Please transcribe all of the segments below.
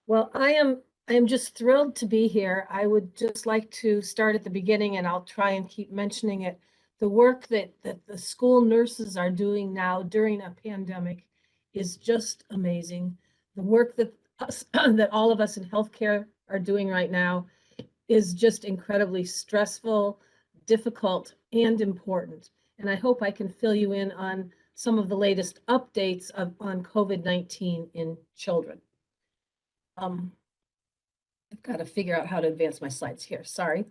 Well, I am just thrilled to be here. I would just like to start at the beginning, and I'll try and keep mentioning it. The work that the school nurses are doing now during a pandemic is just amazing. The work that that all of us in healthcare are doing right now is just incredibly stressful, difficult, and important. And I hope I can fill you in on some of the latest updates on COVID-19 in children. I've got to figure out how to advance my slides here. Sorry.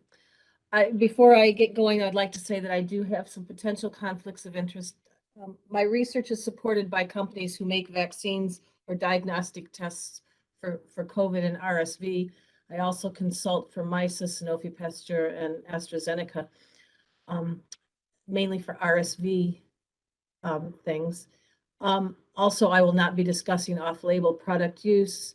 Before I get going, I'd like to say that I do have some potential conflicts of interest. My research is supported by companies who make vaccines or diagnostic tests for COVID and RSV. I also consult for Mysis, Sanofi Pasteur, and AstraZeneca, mainly for RSV things. Also, I will not be discussing off-label product use,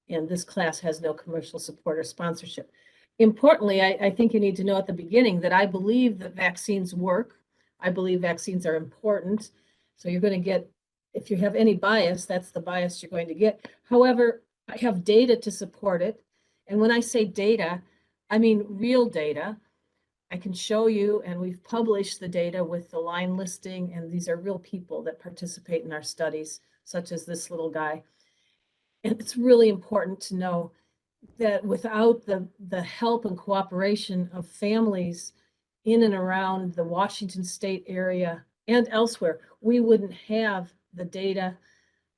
and this class has no commercial support or sponsorship. Importantly, I think you need to know at the beginning that I believe that vaccines work. I believe vaccines are important. So you're going to get, if you have any bias, that's the bias you're going to get. However, I have data to support it. And when I say data, I mean real data. I can show you, and we've published the data with the line listing, and these are real people that participate in our studies, such as this little guy. And it's really important to know that without the help and cooperation of families in and around the Washington state area and elsewhere, we wouldn't have the data,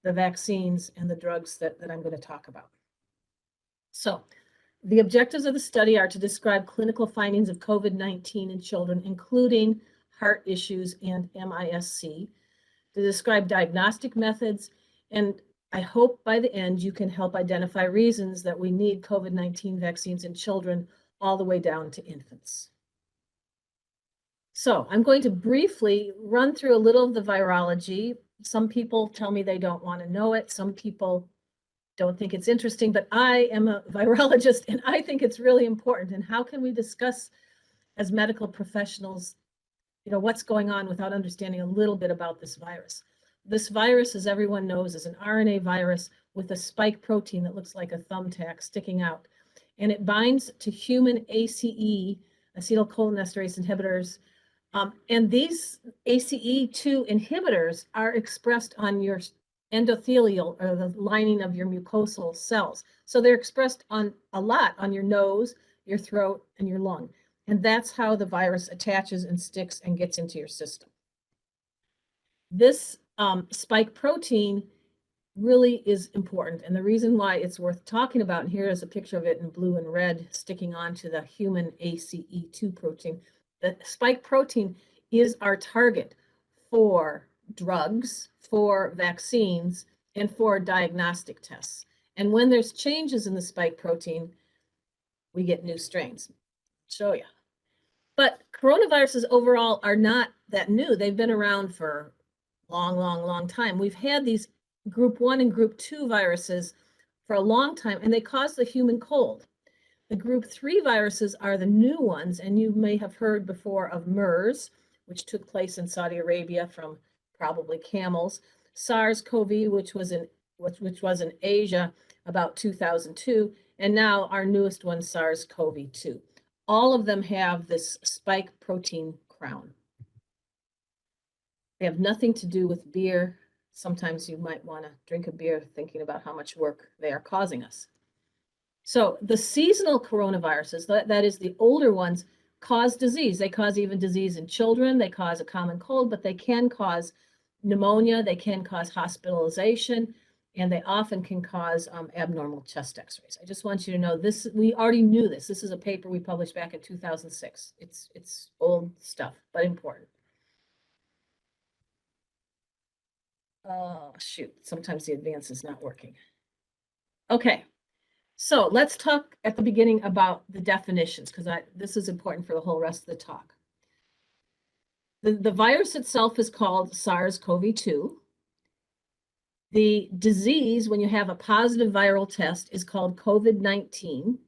the vaccines, and the drugs that I'm going to talk about. So the objectives of the study are to describe clinical findings of COVID-19 in children, including heart issues and MISC, to describe diagnostic methods, and I hope by the end you can help identify reasons that we need COVID-19 vaccines in children all the way down to infants. So I'm going to briefly run through a little of the virology. Some people tell me they don't want to know it. Some people don't think it's interesting, but I am a virologist and I think it's really important. And how can we discuss as medical professionals, what's going on without understanding a little bit about this virus? This virus, as everyone knows, is an RNA virus with a spike protein that looks like a thumbtack sticking out. And it binds to human ACE, acetylcholinesterase inhibitors. And these ACE2 inhibitors are expressed on your endothelial, or the lining of your mucosal cells. So they're expressed on a lot on your nose, your throat, and your lung. And that's how the virus attaches and sticks and gets into your system. This spike protein really is important. And the reason why it's worth talking about, and here is a picture of it in blue and red sticking onto the human ACE2 protein. The spike protein is our target for drugs, for vaccines, and for diagnostic tests. And when there's changes in the spike protein, we get new strains. I'll show you. But coronaviruses overall are not that new. They've been around for long time. We've had these group 1 and group 2 viruses for a long time, and they cause the human cold. The group 3 viruses are the new ones, and you may have heard before of MERS, which took place in Saudi Arabia from probably camels, SARS-CoV, which was in Asia about 2002, and now our newest one, SARS-CoV-2. All of them have this spike protein crown. They have nothing to do with beer. Sometimes you might want to drink a beer thinking about how much work they are causing us. So the seasonal coronaviruses, that is the older ones, cause disease. They cause even disease in children. They cause a common cold, but they can cause pneumonia. They can cause hospitalization, and they often can cause abnormal chest x-rays. I just want you to know this. We already knew this. This is a paper we published back in 2006. It's old stuff, but important. Oh, shoot. Sometimes the advance is not working. Okay. So let's talk at the beginning about the definitions, because this is important for the whole rest of the talk. The virus itself is called SARS-CoV-2. The disease, when you have a positive viral test, is called COVID-19.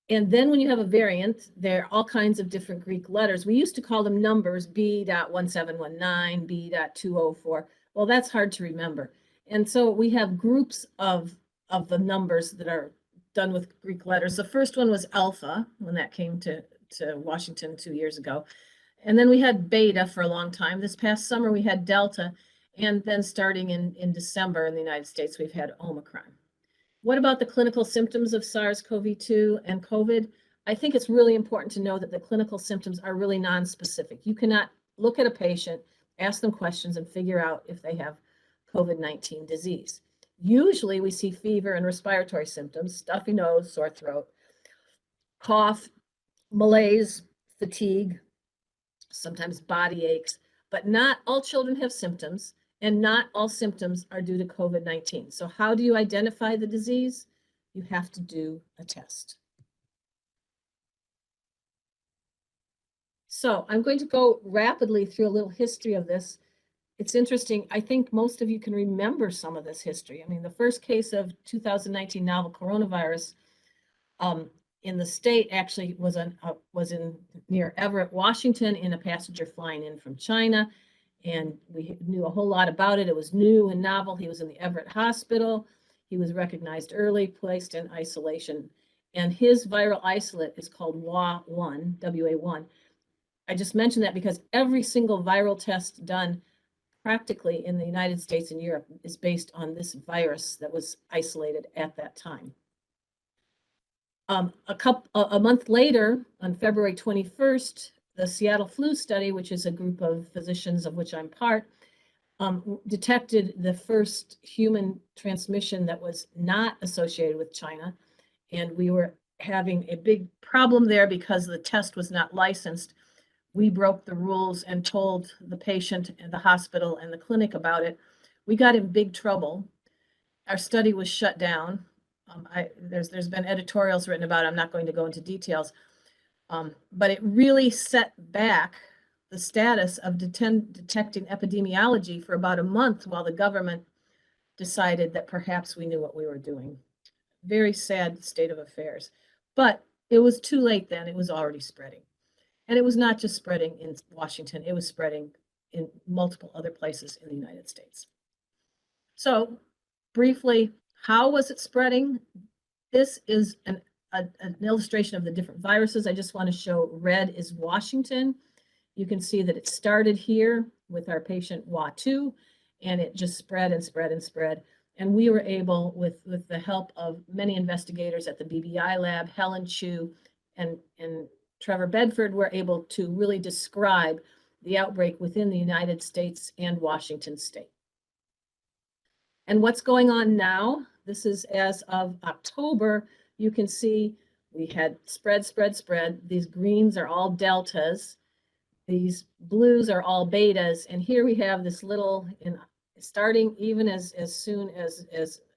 And then when you have a variant, there are all kinds of different Greek letters. We used to call them numbers, B.1719, B.204. Well, that's hard to remember. And so we have groups of of the numbers that are done with Greek letters. The first one was alpha when that came to Washington 2 years ago. And then we had beta for a long time. This past summer, we had delta. And then starting in December in the United States, we've had Omicron. What about the clinical symptoms of SARS-CoV-2 and COVID? I think it's really important to know that the clinical symptoms are really non-specific. You cannot look at a patient, ask them questions, and figure out if they have COVID-19 disease. Usually we see fever and respiratory symptoms, stuffy nose, sore throat, cough, malaise, fatigue, sometimes body aches, but not all children have symptoms, and not all symptoms are due to COVID-19. So how do you identify the disease? You have to do a test. So I'm going to go rapidly through a little history of this. It's interesting. I think most of you can remember some of this history. I mean, the first case of 2019 novel coronavirus in the state actually was in near Everett, Washington, in a passenger flying in from China. And we knew a whole lot about it. It was new and novel. He was in the Everett Hospital. He was recognized early, placed in isolation. And his viral isolate is called WA1, WA1. I just mentioned that because every single viral test done practically in the United States and Europe is based on this virus that was isolated at that time. A month later, on February 21st, the Seattle Flu Study, which is a group of physicians of which I'm part, detected the first human transmission that was not associated with China. And we were having a big problem there because the test was not licensed. We broke the rules and told the patient and the hospital and the clinic about it. We got in big trouble. Our study was shut down. There's been editorials written about it. I'm not going to go into details, but it really set back the status of detecting epidemiology for about a month while the government decided that perhaps we knew what we were doing. Very sad state of affairs, but it was too late then. It was already spreading. And it was not just spreading in Washington, it was spreading in multiple other places in the United States. So briefly, how was it spreading? This is an illustration of the different viruses. I just want to show red is Washington. You can see that it started here with our patient WA2, and it just spread and spread and spread. And we were able, with the help of many investigators at the BBI lab, Helen Chu and Trevor Bedford, were able to really describe the outbreak within the United States and Washington state. And what's going on now? This is as of October. You can see we had spread, spread, spread. These greens are all deltas. These blues are all betas. And here we have this little, starting even as soon as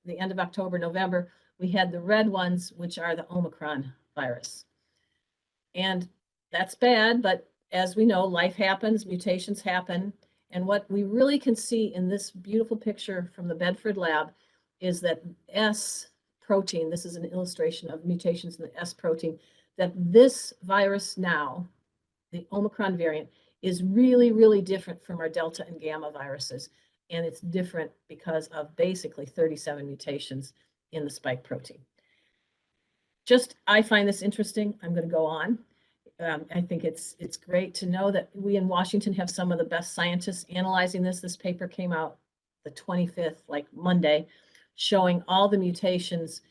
the end of October, November, we had the red ones, which are the Omicron virus. And that's bad, but as we know, life happens, mutations happen. And what we really can see in this beautiful picture from the Bedford lab is that S protein, this is an illustration of mutations in the S protein, that this virus now, the Omicron variant, is really, really different from our Delta and Gamma viruses. And it's different because of basically 37 mutations in the spike protein. I find this interesting. I'm going to go on. I think it's great to know that we in Washington have some of the best scientists analyzing this. This paper came out the 25th, like Monday, showing all the mutations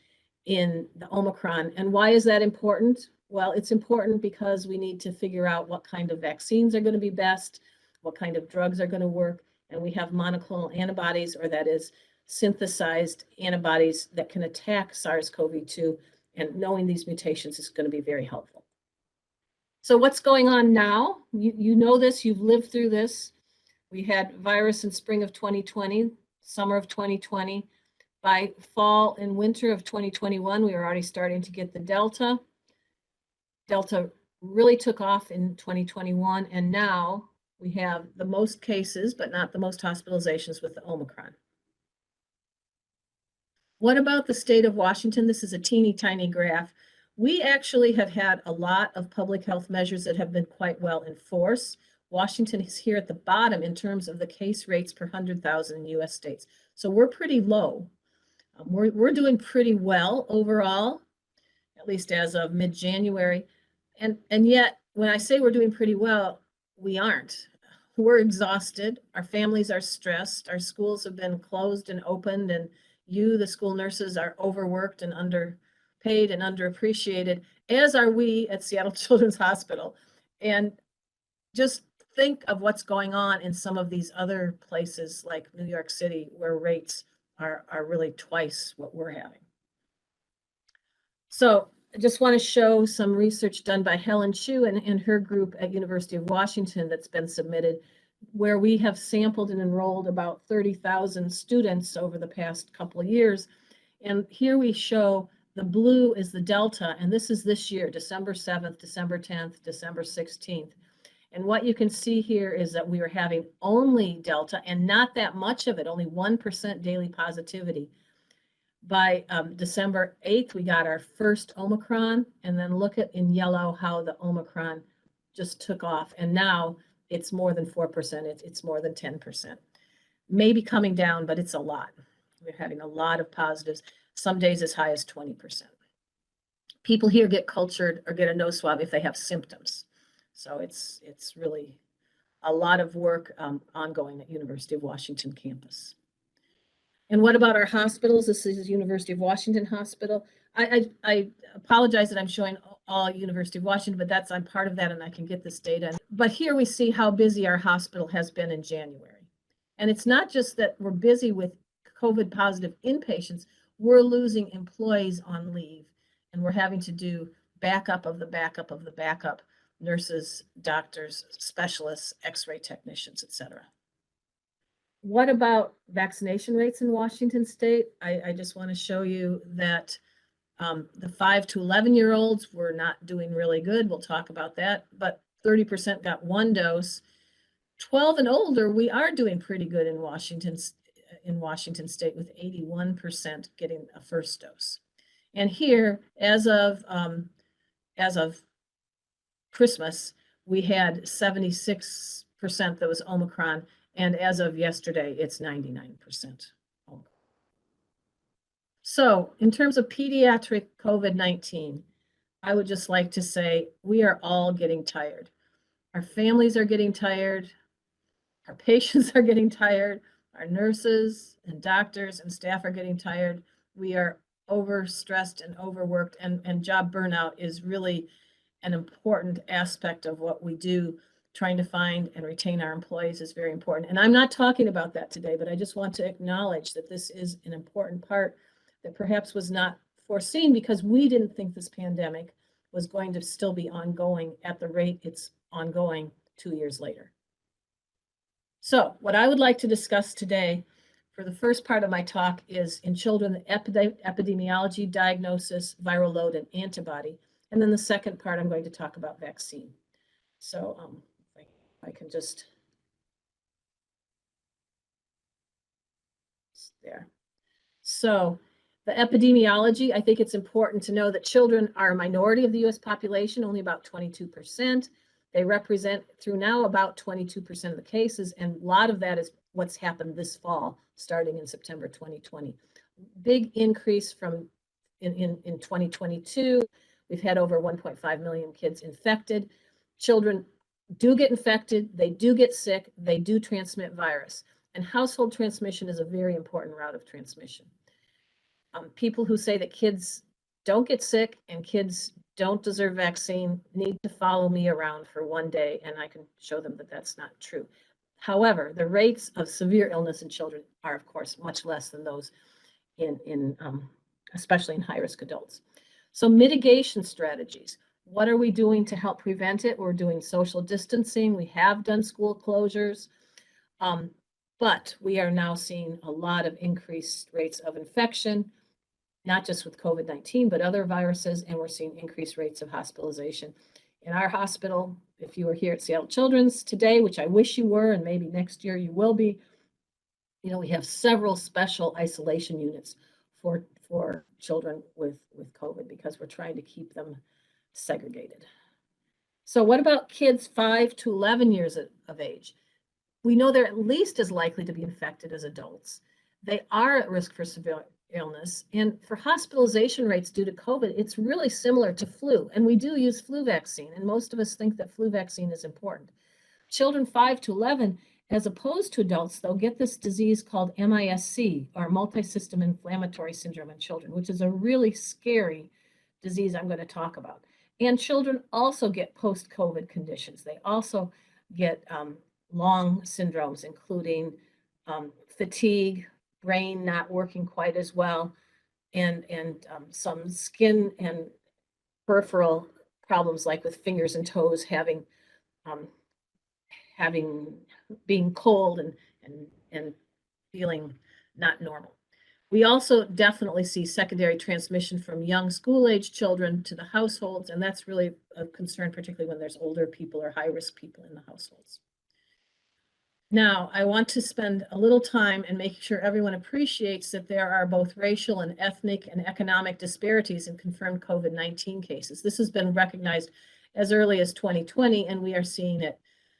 in the Omicron. And why is that important? Well, it's important because we need to figure out what kind of vaccines are going to be best, what kind of drugs are going to work. And we have monoclonal antibodies, or that is synthesized antibodies that can attack SARS-CoV-2. And knowing these mutations is going to be very helpful. So what's going on now? You know this, you've lived through this. We had virus in spring of 2020, summer of 2020. By fall and winter of 2021, we were already starting to get the Delta. Delta really took off in 2021, and now we have the most cases, but not the most hospitalizations with the Omicron. What about the state of Washington? This is a teeny tiny graph. We actually have had a lot of public health measures that have been quite well enforced. Washington is here at the bottom in terms of the case rates per 100,000 in US states. So we're pretty low. We're doing pretty well overall, at least as of mid-January. And yet, when I say we're doing pretty well, we aren't. We're exhausted. Our families are stressed. Our schools have been closed and opened, and the school nurses, are overworked and underpaid and underappreciated, as are we at Seattle Children's Hospital. And just think of what's going on in some of these other places like New York City, where rates are really twice what we're having. So I just want to show some research done by Helen Chu and her group at University of Washington that's been submitted, where we have sampled and enrolled about 30,000 students over the past couple of years. And here we show the blue is the Delta, and this is this year, December 7th, December 10th, December 16th. And what you can see here is that we are having only Delta and not that much of it, only 1% daily positivity. By December 8th, we got our first Omicron, and then look at in yellow how the Omicron just took off. And now it's more than 4%, it's more than 10%. Maybe coming down, but it's a lot. We're having a lot of positives, some days as high as 20%. People here get cultured or get a nose swab if they have symptoms. So it's really a lot of work ongoing at University of Washington campus. And what about our hospitals? This is University of Washington Hospital. I apologize that I'm showing all University of Washington, but I'm part of that and I can get this data. But here we see how busy our hospital has been in January. And it's not just that we're busy with COVID positive inpatients, we're losing employees on leave, and we're having to do backup of the backup of the backup, nurses, doctors, specialists, x-ray technicians, etc. What about vaccination rates in Washington State? I just want to show you that the 5 to 11-year-olds were not doing really good. We'll talk about that, but 30% got one dose. 12 and older, we are doing pretty good in Washington State, with 81% getting a first dose. And here, as of Christmas, we had 76% that was Omicron, and as of yesterday, it's 99%. So in terms of pediatric COVID-19, I would just like to say we are all getting tired. Our families are getting tired. Our patients are getting tired. Our nurses and doctors and staff are getting tired. We are overstressed and overworked, and job burnout is really an important aspect of what we do. Trying to find and retain our employees is very important. And I'm not talking about that today, but I just want to acknowledge that this is an important part that perhaps was not foreseen, because we didn't think this pandemic was going to still be ongoing at the rate it's ongoing 2 years later. So what I would like to discuss today for the first part of my talk is in children, the epidemiology, diagnosis, viral load, and antibody. And then the second part, I'm going to talk about vaccine. So I can just, there. So the epidemiology, I think it's important to know that children are a minority of the US population, only about 22%. They represent through now about 22% of the cases, and a lot of that is what's happened this fall, starting in September 2020. Big increase from in 2022. We've had over 1.5 million kids infected. Children do get infected, they do get sick, they do transmit virus. And household transmission is a very important route of transmission. People who say that kids don't get sick and kids don't deserve vaccine need to follow me around for one day, and I can show them that that's not true. However, the rates of severe illness in children are, of course, much less than those especially in high-risk adults. So mitigation strategies. What are we doing to help prevent it? We're doing social distancing. We have done school closures, but we are now seeing a lot of increased rates of infection, not just with COVID-19, but other viruses, and we're seeing increased rates of hospitalization. In our hospital, if you were here at Seattle Children's today, which I wish you were, and maybe next year you will be, we have several special isolation units for children with COVID, because we're trying to keep them segregated. So what about kids 5 to 11 years of age? We know they're at least as likely to be infected as adults. They are at risk for severe illness. And for hospitalization rates due to COVID, it's really similar to flu. And we do use flu vaccine. And most of us think that flu vaccine is important. Children 5 to 11, as opposed to adults, they'll get this disease called MISC, or Multisystem Inflammatory Syndrome in children, which is a really scary disease I'm going to talk about. And children also get post-COVID conditions. They also get long syndromes, including fatigue, brain not working quite as well, and some skin and peripheral problems, like with fingers and toes being cold and feeling not normal. We also definitely see secondary transmission from young school-age children to the households, and that's really a concern, particularly when there's older people or high-risk people in the households. Now, I want to spend a little time and make sure everyone appreciates that there are both racial and ethnic and economic disparities in confirmed COVID-19 cases. This has been recognized as early as 2020, and we are seeing it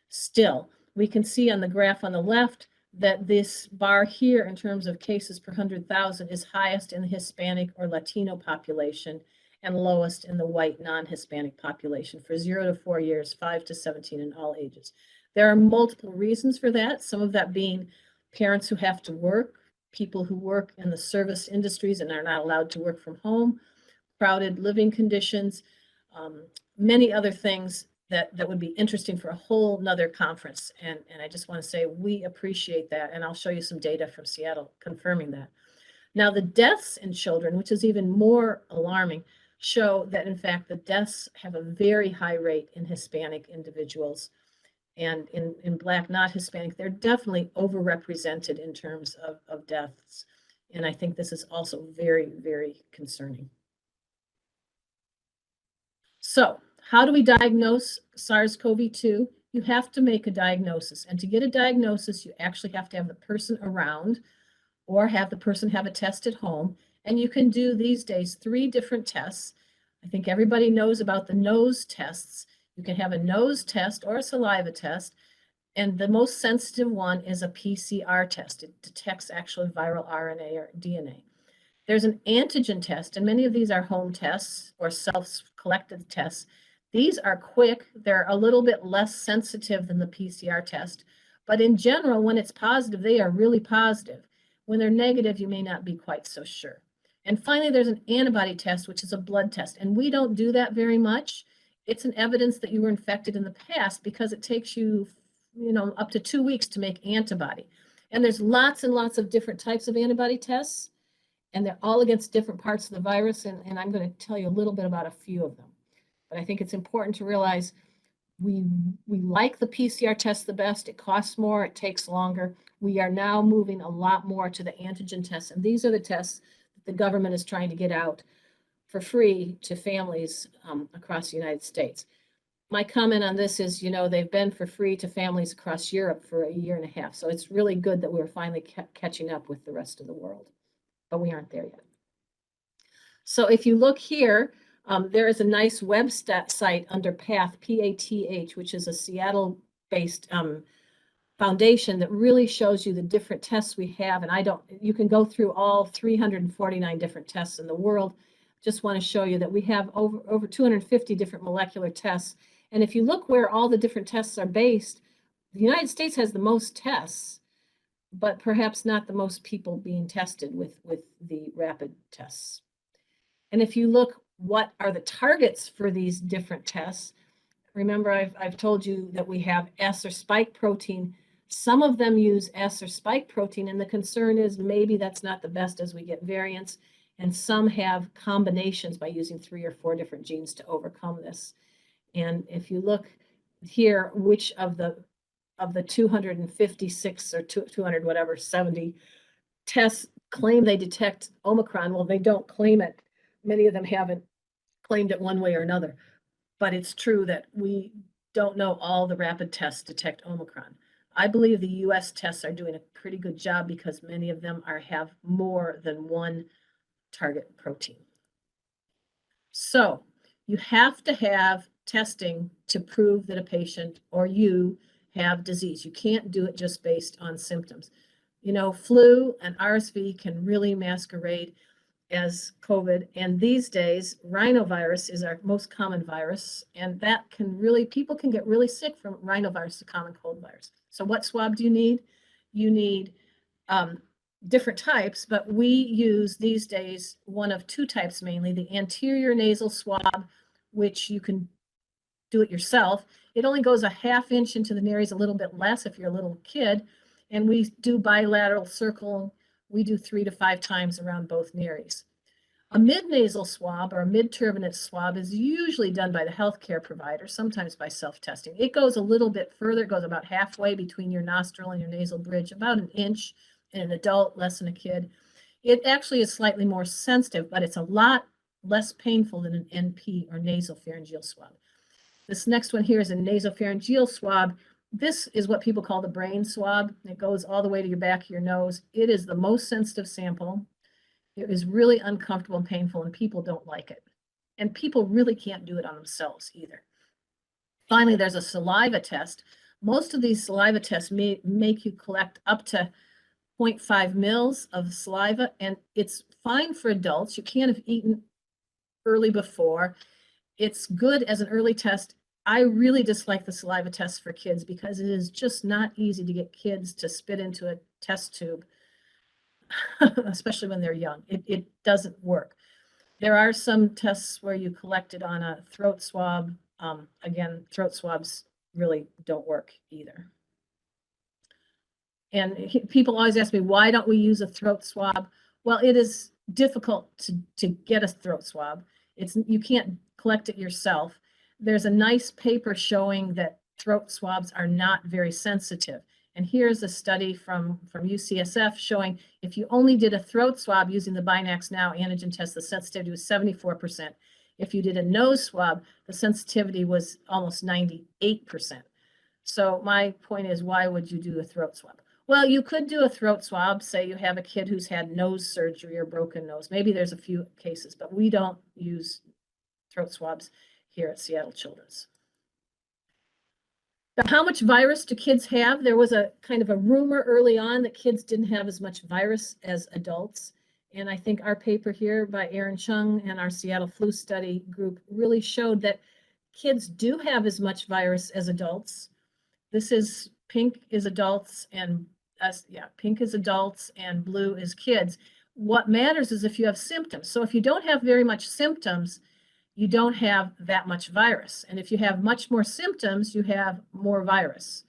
still. We can see on the graph on the left that this bar here in terms of cases per 100,000 is highest in the Hispanic or Latino population and lowest in the white non-Hispanic population for 0 to 4 years, 5 to 17 in all ages. There are multiple reasons for that, some of that being parents who have to work, people who work in the service industries and are not allowed to work from home, crowded living conditions, many other things that would be interesting for a whole nother conference. And I just want to say we appreciate that. And I'll show you some data from Seattle confirming that. Now, the deaths in children, which is even more alarming, show that in fact the deaths have a very high rate in Hispanic individuals. And in Black, not Hispanic, they're definitely overrepresented in terms of deaths. And I think this is also very, very concerning. So how do we diagnose SARS-CoV-2? You have to make a diagnosis. And to get a diagnosis, you actually have to have the person around or have the person have a test at home. And you can do these days 3 different tests. I think everybody knows about the nose tests. You can have a nose test or a saliva test. And the most sensitive one is a PCR test. It detects actually viral RNA or DNA. There's an antigen test, and many of these are home tests or self-collected tests. These are quick. They're a little bit less sensitive than the PCR test. But in general, when it's positive, they are really positive. When they're negative, you may not be quite so sure. And finally, there's an antibody test, which is a blood test. And we don't do that very much. It's an evidence that you were infected in the past because it takes you, up to 2 weeks to make antibody. And there's lots and lots of different types of antibody tests, and they're all against different parts of the virus. And I'm going to tell you a little bit about a few of them. But I think it's important to realize we like the PCR test the best. It costs more, it takes longer. We are now moving a lot more to the antigen tests. And these are the tests that the government is trying to get out for free to families across the United States. My comment on this is, they've been for free to families across Europe for 1.5 years. So it's really good that we're finally catching up with the rest of the world, but we aren't there yet. So if you look here, there is a nice site under PATH, P-A-T-H, which is a Seattle-based foundation that really shows you the different tests we have. And you can go through all 349 different tests in the world. Just want to show you that we have over 250 different molecular tests. And if you look where all the different tests are based, the United States has the most tests, but perhaps not the most people being tested with the rapid tests. And if you look, what are the targets for these different tests? Remember, I've told you that we have S or spike protein. Some of them use S or spike protein, and the concern is maybe that's not the best as we get variants. And some have combinations by using 3 or 4 different genes to overcome this. And if you look here, which of the 256 or 200, whatever, 70 tests claim they detect Omicron, well, they don't claim it. Many of them haven't claimed it one way or another. But it's true that we don't know all the rapid tests detect Omicron. I believe the US tests are doing a pretty good job because many of them have more than one target protein. So you have to have testing to prove that a patient or you have disease. You can't do it just based on symptoms. You know, flu and RSV can really masquerade as COVID. And these days, rhinovirus is our most common virus. And that can really, people can get really sick from rhinovirus, the common cold virus. So what swab do you need? You need different types, but we use these days one of two types mainly, the anterior nasal swab, which you can do it yourself. It only goes a ½ inch into the nares, a little bit less if you're a little kid. And we do bilateral circle. We do 3 to 5 times around both nares. A mid-nasal swab or a mid-turbinate swab is usually done by the healthcare provider, sometimes by self-testing. It goes a little bit further. It goes about halfway between your nostril and your nasal bridge, about 1 inch in an adult, less than a kid. It actually is slightly more sensitive, but it's a lot less painful than an NP or nasopharyngeal swab. This next one here is a nasopharyngeal swab. This is what people call the brain swab. It goes all the way to your back of your nose. It is the most sensitive sample. It is really uncomfortable and painful, and people don't like it. And people really can't do it on themselves either. Finally, there's a saliva test. Most of these saliva tests make you collect up to 0.5 mils of saliva, and it's fine for adults. You can't have eaten early before. It's good as an early test. I really dislike the saliva test for kids because it is just not easy to get kids to spit into a test tube, especially when they're young. It doesn't work. There are some tests where you collect it on a throat swab. Again, throat swabs really don't work either. And people always ask me, why don't we use a throat swab? Well, it is difficult to get a throat swab. You can't collect it yourself. There's a nice paper showing that throat swabs are not very sensitive. And here's a study from UCSF showing if you only did a throat swab using the Binax Now antigen test, the sensitivity was 74%. If you did a nose swab, the sensitivity was almost 98%. So my point is, why would you do a throat swab? Well, you could do a throat swab. Say you have a kid who's had nose surgery or broken nose. Maybe there's a few cases, but we don't use throat swabs here at Seattle Children's. Now, how much virus do kids have? There was a kind of a rumor early on that kids didn't have as much virus as adults. And I think our paper here by Aaron Chung and our Seattle Flu Study group really showed that kids do have as much virus as adults. This is pink is adults and pink is adults and blue is kids. What matters is if you have symptoms. So if you don't have very much symptoms, you don't have that much virus. And if you have much more symptoms, you have more virus.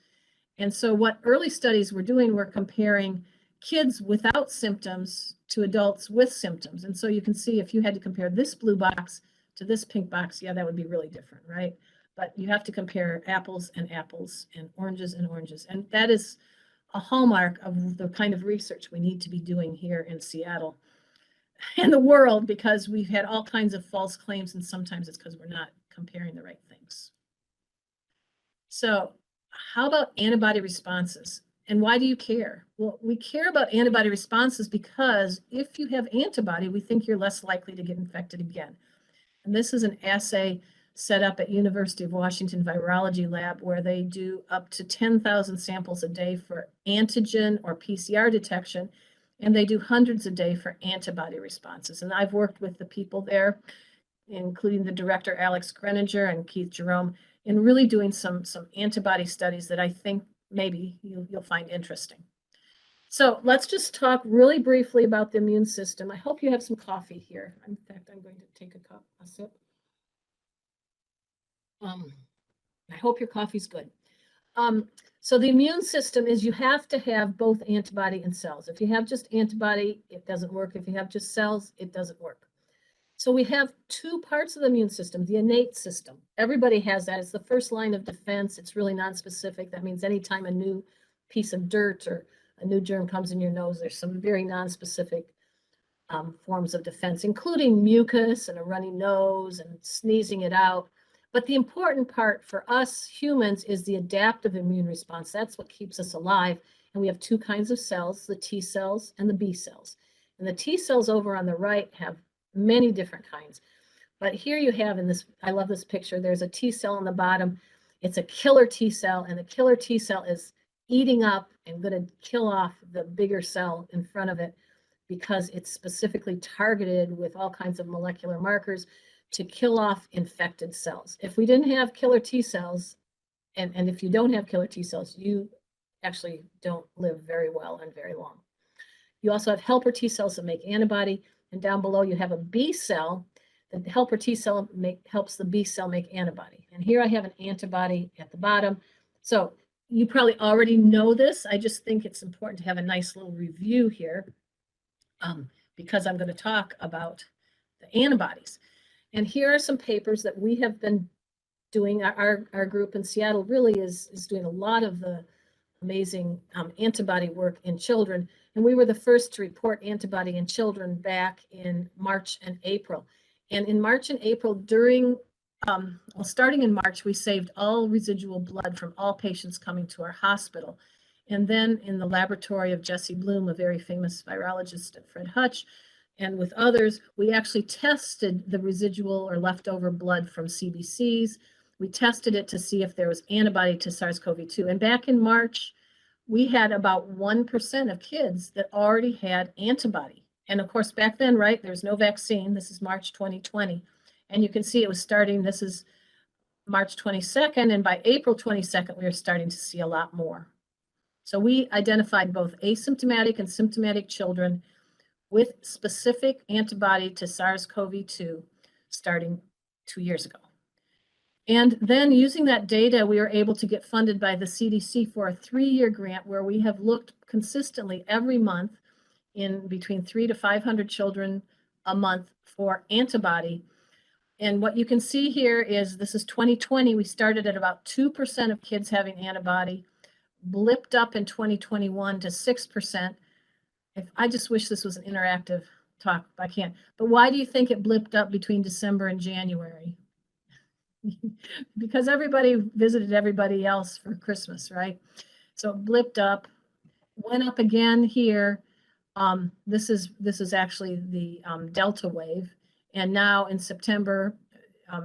And so what early studies were doing were comparing kids without symptoms to adults with symptoms. And so you can see if you had to compare this blue box to this pink box, yeah, that would be really different, right? But you have to compare apples and apples and oranges and oranges. And that is a hallmark of the kind of research we need to be doing here in Seattle and the world, because we've had all kinds of false claims, and sometimes it's because we're not comparing the right things. So how about antibody responses? And why do you care? Well, we care about antibody responses because if you have antibody, we think you're less likely to get infected again. And this is an assay set up at University of Washington Virology Lab where they do up to 10,000 samples a day for antigen or PCR detection, and they do hundreds a day for antibody responses. And I've worked with the people there, including the director, Alex Greninger and Keith Jerome, in really doing some antibody studies that I think maybe you'll find interesting. So let's just talk really briefly about the immune system. I hope you have some coffee here. In fact, I'm going to take a sip. I hope your coffee's good. So the immune system is you have to have both antibody and cells. If you have just antibody, it doesn't work. If you have just cells, it doesn't work. So we have two parts of the immune system, the innate system. Everybody has that. It's the first line of defense. It's really nonspecific. That means anytime a new piece of dirt or a new germ comes in your nose, there's some very nonspecific forms of defense, including mucus and a runny nose and sneezing it out. But the important part for us humans is the adaptive immune response. That's what keeps us alive. And we have two kinds of cells, the T cells and the B cells. And the T cells over on the right have many different kinds. But here you have in this, I love this picture, there's a T cell on the bottom. It's a killer T cell, and the killer T cell is eating up and going to kill off the bigger cell in front of it because it's specifically targeted with all kinds of molecular markers to kill off infected cells. If we didn't have killer T cells, and if you don't have killer T cells, you actually don't live very well and very long. You also have helper T cells that make antibody, and down below you have a B cell. The helper T cell helps the B cell make antibody. And here I have an antibody at the bottom. So you probably already know this. I just think it's important to have a nice little review here because I'm going to talk about the antibodies. And here are some papers that we have been doing. Our group in Seattle really is doing a lot of the amazing antibody work in children. And we were the first to report antibody in children back in March and April. And in March and April, starting in March, we saved all residual blood from all patients coming to our hospital. And then in the laboratory of Jesse Bloom, a very famous virologist at Fred Hutch, and with others, we actually tested the residual or leftover blood from CBCs. We tested it to see if there was antibody to SARS-CoV-2. And back in March, we had about 1% of kids that already had antibody. And of course, back then, right, there's no vaccine. This is March 2020. And you can see it was starting, this is March 22nd, and by April 22nd, we were starting to see a lot more. So we identified both asymptomatic and symptomatic children with specific antibody to SARS-CoV-2 starting 2 years ago. And then using that data, we were able to get funded by the CDC for a 3-year grant where we have looked consistently every month in between 300 to 500 children a month for antibody. And what you can see here is this is 2020. We started at about 2% of kids having antibody, blipped up in 2021 to 6%. I just wish this was an interactive talk, but I can't. But why do you think it blipped up between December and January? Because everybody visited everybody else for Christmas, right? So it blipped up, went up again here. This is actually the Delta wave. And now in September,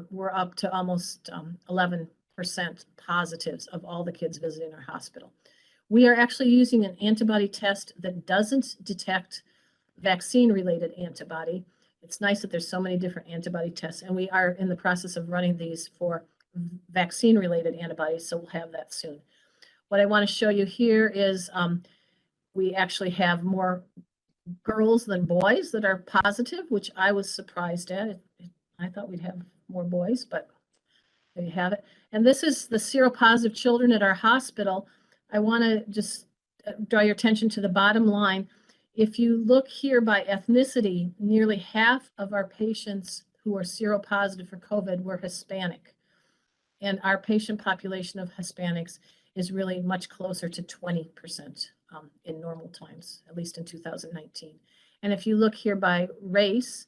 we're up to almost 11% positives of all the kids visiting our hospital. We are actually using an antibody test that doesn't detect vaccine-related antibody. It's nice that there's so many different antibody tests, and we are in the process of running these for vaccine-related antibodies, so we'll have that soon. What I want to show you here is we actually have more girls than boys that are positive, which I was surprised at. I thought we'd have more boys, but there you have it. And this is the seropositive children at our hospital. I want to just draw your attention to the bottom line. If you look here by ethnicity, nearly half of our patients who are seropositive for COVID were Hispanic. And our patient population of Hispanics is really much closer to 20% in normal times, at least in 2019. And if you look here by race,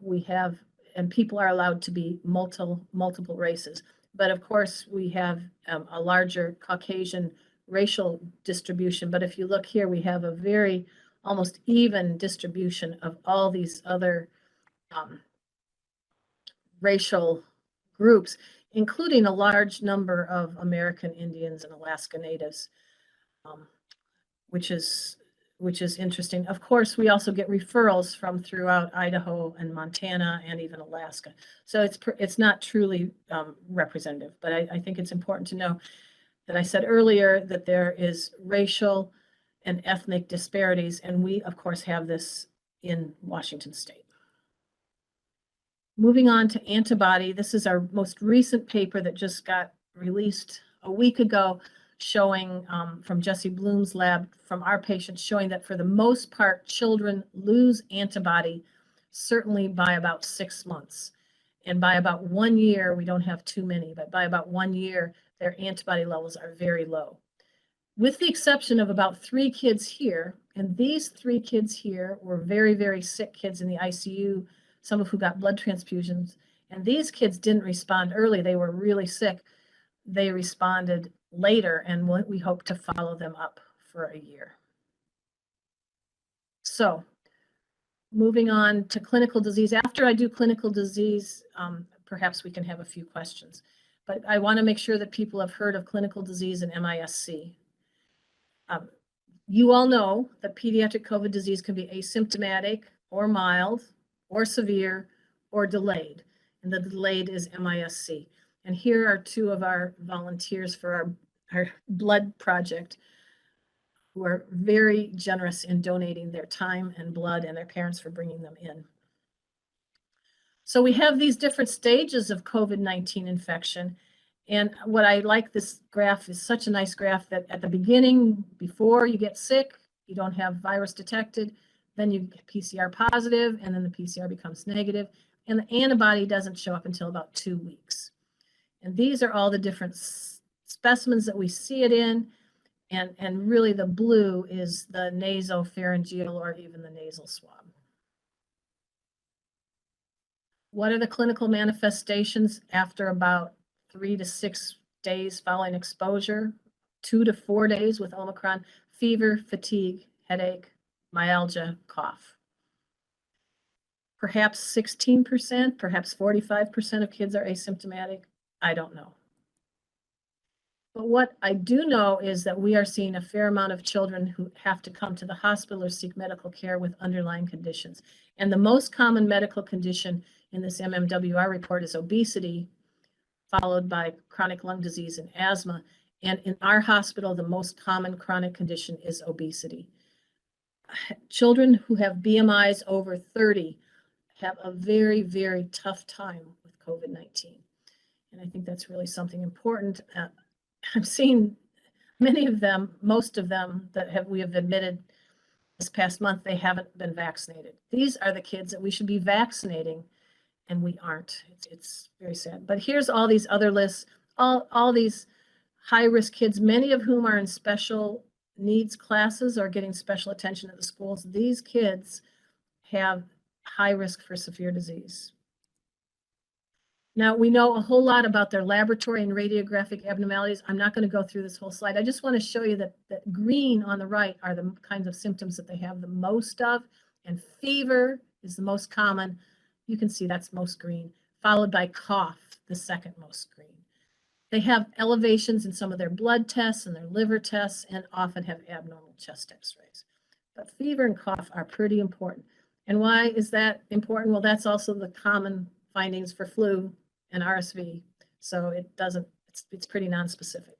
we have, and people are allowed to be multiple races. But of course, we have a larger Caucasian racial distribution. But if you look here, we have a very almost even distribution of all these other racial groups, including a large number of American Indians and Alaska Natives, which is interesting. Of course, we also get referrals from throughout Idaho and Montana and even Alaska. So it's not truly representative, but I think it's important to know that I said earlier that there is racial and ethnic disparities, and we, of course, have this in Washington State. Moving on to antibody, this is our most recent paper that just got released a week ago, showing from Jesse Bloom's lab, from our patients, showing that for the most part, children lose antibody, certainly by about 6 months. And by about 1 year, we don't have too many, but by about 1 year, their antibody levels are very low. With the exception of about 3 kids here, and these 3 kids here were very, very sick kids in the ICU, some of who got blood transfusions, and these kids didn't respond early. They were really sick. They responded later, and we hope to follow them up for a year. So moving on to clinical disease. After I do clinical disease, perhaps we can have a few questions. But I want to make sure that people have heard of clinical disease and MISC. You all know that pediatric COVID disease can be asymptomatic or mild or severe or delayed. And the delayed is MISC. And here are two of our volunteers for our blood project who are very generous in donating their time and blood, and their parents for bringing them in. So we have these different stages of COVID-19 infection. And what I like, this graph is such a nice graph that at the beginning, before you get sick, you don't have virus detected, then you get PCR positive, and then the PCR becomes negative, and the antibody doesn't show up until about 2 weeks. And these are all the different specimens that we see it in, and really the blue is the nasopharyngeal or even the nasal swab. What are the clinical manifestations after about 3 to 6 days following exposure? 2 to 4 days with Omicron: fever, fatigue, headache, myalgia, cough. Perhaps 16%, perhaps 45% of kids are asymptomatic. I don't know. But what I do know is that we are seeing a fair amount of children who have to come to the hospital or seek medical care with underlying conditions. And the most common medical condition in this MMWR report is obesity, followed by chronic lung disease and asthma. And in our hospital, the most common chronic condition is obesity. Children who have BMIs over 30 have a very, very tough time with COVID-19. And I think that's really something important. I've seen many of them, most of them that we have admitted this past month, they haven't been vaccinated. These are the kids that we should be vaccinating, and we aren't. It's very sad. But here's all these other lists, all these high-risk kids, many of whom are in special needs classes or getting special attention at the schools. These kids have high risk for severe disease. Now, we know a whole lot about their laboratory and radiographic abnormalities. I'm not going to go through this whole slide. I just want to show you that green on the right are the kinds of symptoms that they have the most of, and fever is the most common. You can see that's most green, followed by cough, the second most green. They have elevations in some of their blood tests and their liver tests, and often have abnormal chest x-rays. But fever and cough are pretty important. And why is that important? Well, that's also the common findings for flu and RSV. So it's pretty nonspecific.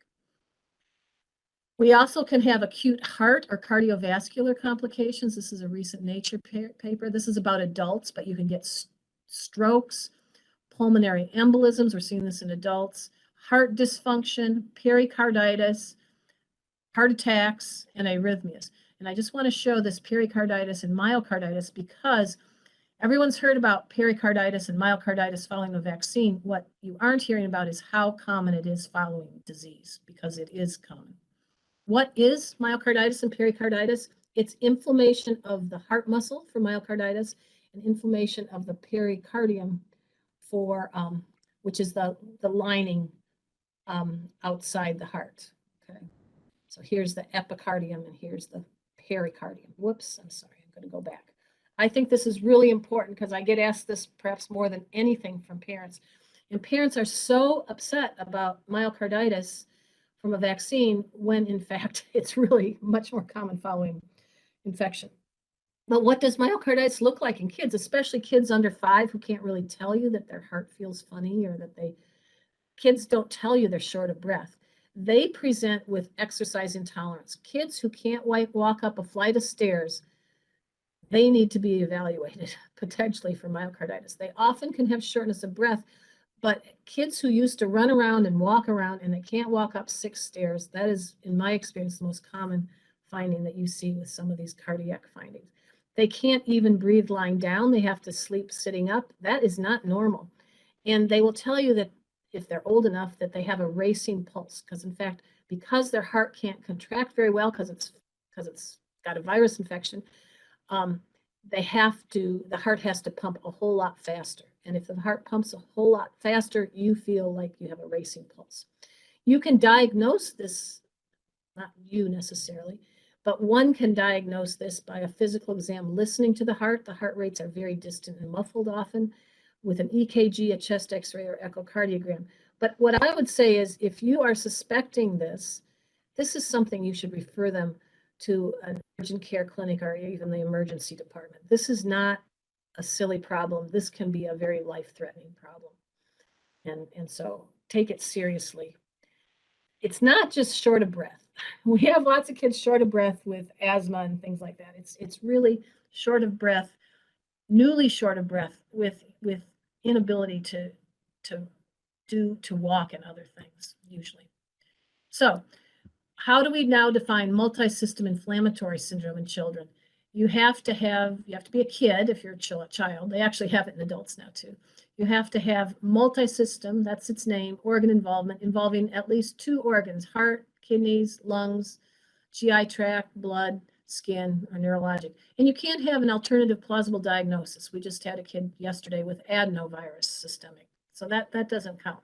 We also can have acute heart or cardiovascular complications. This is a recent Nature paper. This is about adults, but you can get strokes, pulmonary embolisms. We're seeing this in adults, heart dysfunction, pericarditis, heart attacks, and arrhythmias. And I just want to show this pericarditis and myocarditis because everyone's heard about pericarditis and myocarditis following a vaccine. What you aren't hearing about is how common it is following disease, because it is common. What is myocarditis and pericarditis? It's inflammation of the heart muscle for myocarditis and inflammation of the pericardium for, which is the lining outside the heart. Okay, so here's the epicardium and here's the pericardium. Whoops, I'm sorry, I'm going to go back. I think this is really important because I get asked this perhaps more than anything from parents. And parents are so upset about myocarditis from a vaccine when in fact it's really much more common following infection. But what does myocarditis look like in kids, especially kids under 5 who can't really tell you that their heart feels funny or that kids don't tell you they're short of breath. They present with exercise intolerance. Kids who can't walk up a flight of stairs, they need to be evaluated potentially for myocarditis. They often can have shortness of breath, but kids who used to run around and walk around and they can't walk up 6 stairs, that is, in my experience, the most common finding that you see with some of these cardiac findings. They can't even breathe lying down. They have to sleep sitting up. That is not normal. And they will tell you that if they're old enough that they have a racing pulse, because in fact, because their heart can't contract very well because it's got a virus infection, the heart has to pump a whole lot faster. And if the heart pumps a whole lot faster, you feel like you have a racing pulse. You can diagnose this, not you necessarily, but one can diagnose this by a physical exam, listening to the heart. The heart rates are very distant and muffled often, with an EKG, a chest x-ray, or echocardiogram. But what I would say is if you are suspecting this, this is something you should refer them to an urgent care clinic or even the emergency department. This is not a silly problem. This can be a very life-threatening problem. And so take it seriously. It's not just short of breath. We have lots of kids short of breath with asthma and things like that. It's really short of breath, newly short of breath with inability to walk and other things usually. So how do we now define multisystem inflammatory syndrome in children? You have to be a kid if you're a child. They actually have it in adults now too. You have to have multisystem, that's its name, organ involvement, involving at least 2 organs, heart, kidneys, lungs, GI tract, blood, skin, or neurologic. And you can't have an alternative plausible diagnosis. We just had a kid yesterday with adenovirus systemic. So that doesn't count.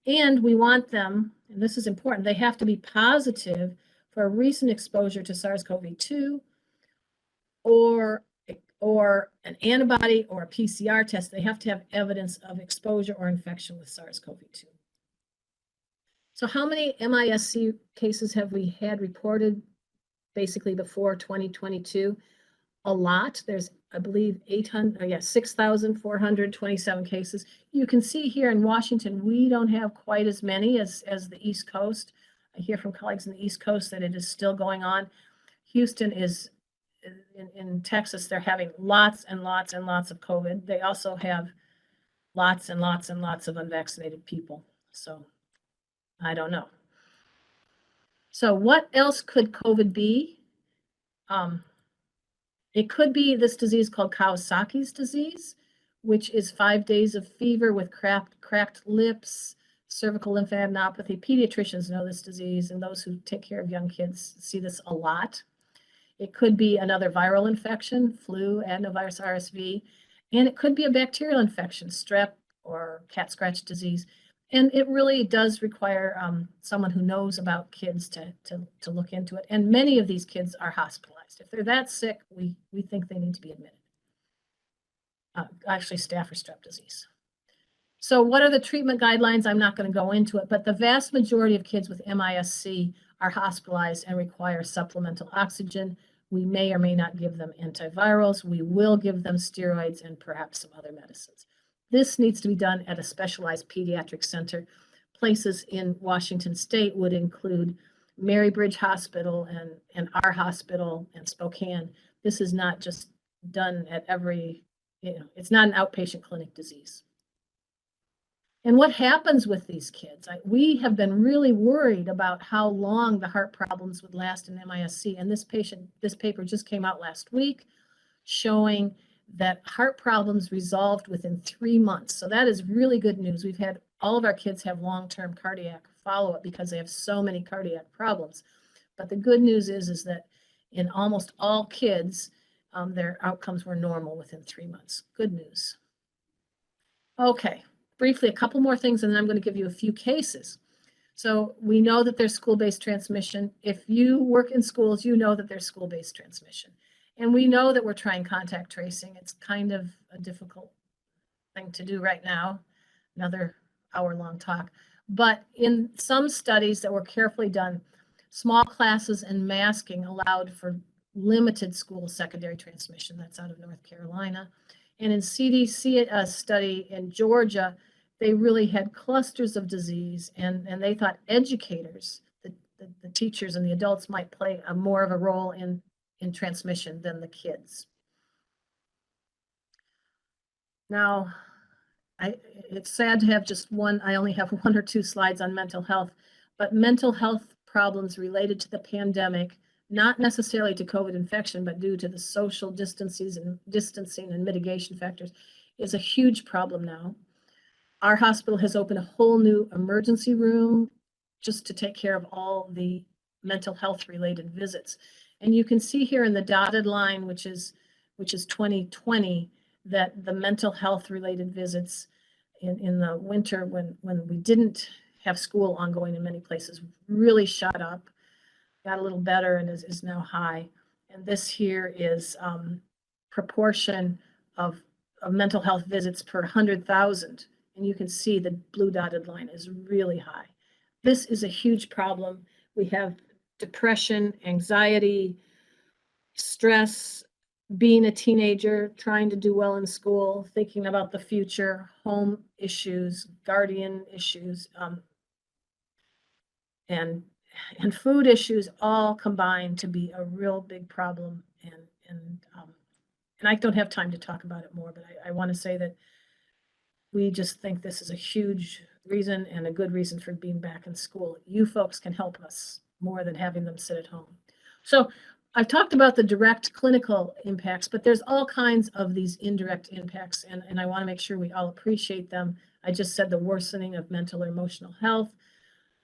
And we want them, and this is important, they have to be positive for a recent exposure to SARS-CoV-2 or an antibody or a PCR test. They have to have evidence of exposure or infection with SARS-CoV-2. So how many MIS-C cases have we had reported basically before 2022? A lot. There's, I believe, 6,427 cases. You can see here in Washington, we don't have quite as many as the East Coast. I hear from colleagues in the East Coast that it is still going on. Houston is, in Texas, they're having lots and lots and lots of COVID. They also have lots and lots and lots of unvaccinated people. So I don't know. So what else could COVID be? It could be this disease called Kawasaki's disease, which is 5 days of fever with cracked lips, cervical lymphadenopathy. Pediatricians know this disease, and those who take care of young kids see this a lot. It could be another viral infection, flu, adenovirus, RSV, and it could be a bacterial infection, strep or cat scratch disease. And it really does require someone who knows about kids to look into it. And many of these kids are hospitalized. If they're that sick, we think they need to be admitted. Actually, staph or strep disease. So what are the treatment guidelines? I'm not going to go into it, but the vast majority of kids with MIS-C are hospitalized and require supplemental oxygen. We may or may not give them antivirals. We will give them steroids and perhaps some other medicines. This needs to be done at a specialized pediatric center. Places in Washington State would include Mary Bridge Hospital and our hospital and Spokane. This is not just done at every, it's not an outpatient clinic disease. And what happens with these kids? We have been really worried about how long the heart problems would last in MIS-C. And this paper just came out last week showing that heart problems resolved within 3 months. So that is really good news. We've had all of our kids have long-term cardiac follow-up because they have so many cardiac problems. But the good news is that in almost all kids, their outcomes were normal within 3 months. Good news. Okay, briefly, a couple more things, and then I'm going to give you a few cases. So we know that there's school-based transmission. If you work in schools, you know that there's school-based transmission. And we know that we're trying contact tracing. It's kind of a difficult thing to do right now, another hour-long talk. But in some studies that were carefully done, small classes and masking allowed for limited school secondary transmission. That's out of North Carolina. And in CDC study in Georgia, they really had clusters of disease, and they thought educators, the teachers and the adults might play more of a role in transmission than the kids. Now, it's sad to have just one, I only have 1 or 2 slides on mental health, but mental health problems related to the pandemic, not necessarily to COVID infection, but due to the social distancing and mitigation factors, is a huge problem now. Our hospital has opened a whole new emergency room just to take care of all the mental health related visits. And you can see here in the dotted line, which is 2020, that the mental health related visits in the winter when we didn't have school ongoing in many places really shot up, got a little better, and is now high. And this here is proportion of mental health visits per 100,000. And you can see the blue dotted line is really high. This is a huge problem. We have depression, anxiety, stress, being a teenager, trying to do well in school, thinking about the future, home issues, guardian issues, and food issues all combine to be a real big problem. And I don't have time to talk about it more, but I want to say that we just think this is a huge reason and a good reason for being back in school. You folks can help us more than having them sit at home. So I've talked about the direct clinical impacts, but there's all kinds of these indirect impacts, and I want to make sure we all appreciate them. I just said the worsening of mental or emotional health,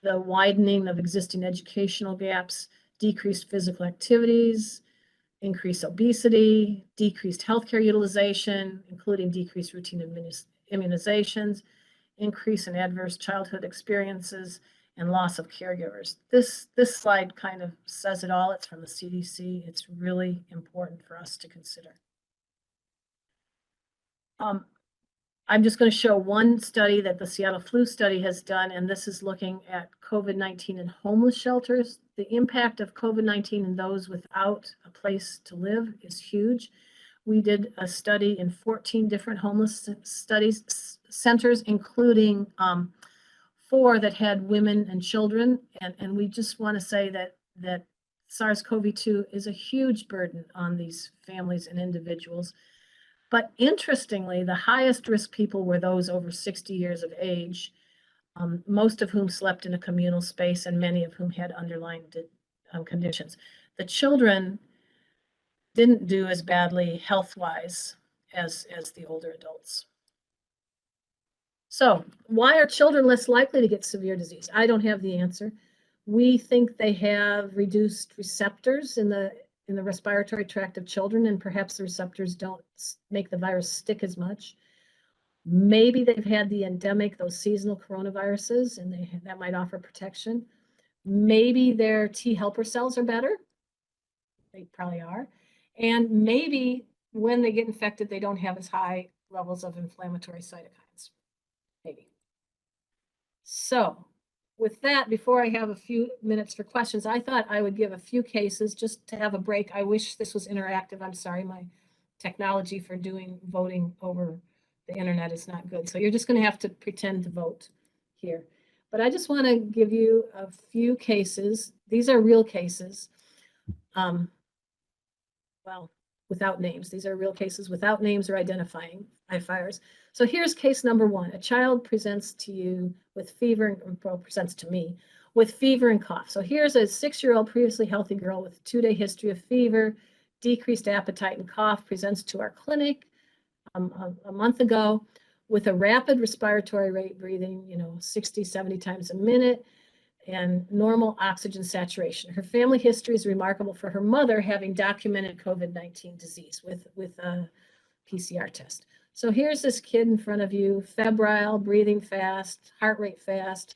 the widening of existing educational gaps, decreased physical activities, increased obesity, decreased healthcare utilization, including decreased routine immunizations, increase in adverse childhood experiences, and loss of caregivers. This slide kind of says it all. It's from the CDC. It's really important for us to consider. I'm just going to show one study that the Seattle Flu Study has done, and this is looking at COVID-19 in homeless shelters. The impact of COVID-19 in those without a place to live is huge. We did a study in 14 different homeless centers, including 4 that had women and children. And we just want to say that SARS-CoV-2 is a huge burden on these families and individuals. But interestingly, the highest risk people were those over 60 years of age, most of whom slept in a communal space and many of whom had underlying conditions. The children didn't do as badly health-wise as the older adults. So why are children less likely to get severe disease? I don't have the answer. We think they have reduced receptors in the respiratory tract of children, and perhaps the receptors don't make the virus stick as much. Maybe they've had the endemic, those seasonal coronaviruses, and that might offer protection. Maybe their T helper cells are better. They probably are. And maybe when they get infected, they don't have as high levels of inflammatory cytokines. Maybe. So with that, before I have a few minutes for questions, I thought I would give a few cases just to have a break. I wish this was interactive. I'm sorry, my technology for doing voting over the internet is not good. So you're just going to have to pretend to vote here. But I just want to give you a few cases. These are real cases. Well, without names. These are real cases without names or identifying identifiers. So here's case number 1. A child presents to you with fever, presents to me with fever and cough. So here's a 6-year-old previously healthy girl with a 2-day history of fever, decreased appetite and cough, presents to our clinic a month ago with a rapid respiratory rate, breathing, 60, 70 times a minute, and normal oxygen saturation. Her family history is remarkable for her mother having documented COVID-19 disease with a PCR test. So here's this kid in front of you, febrile, breathing fast, heart rate fast.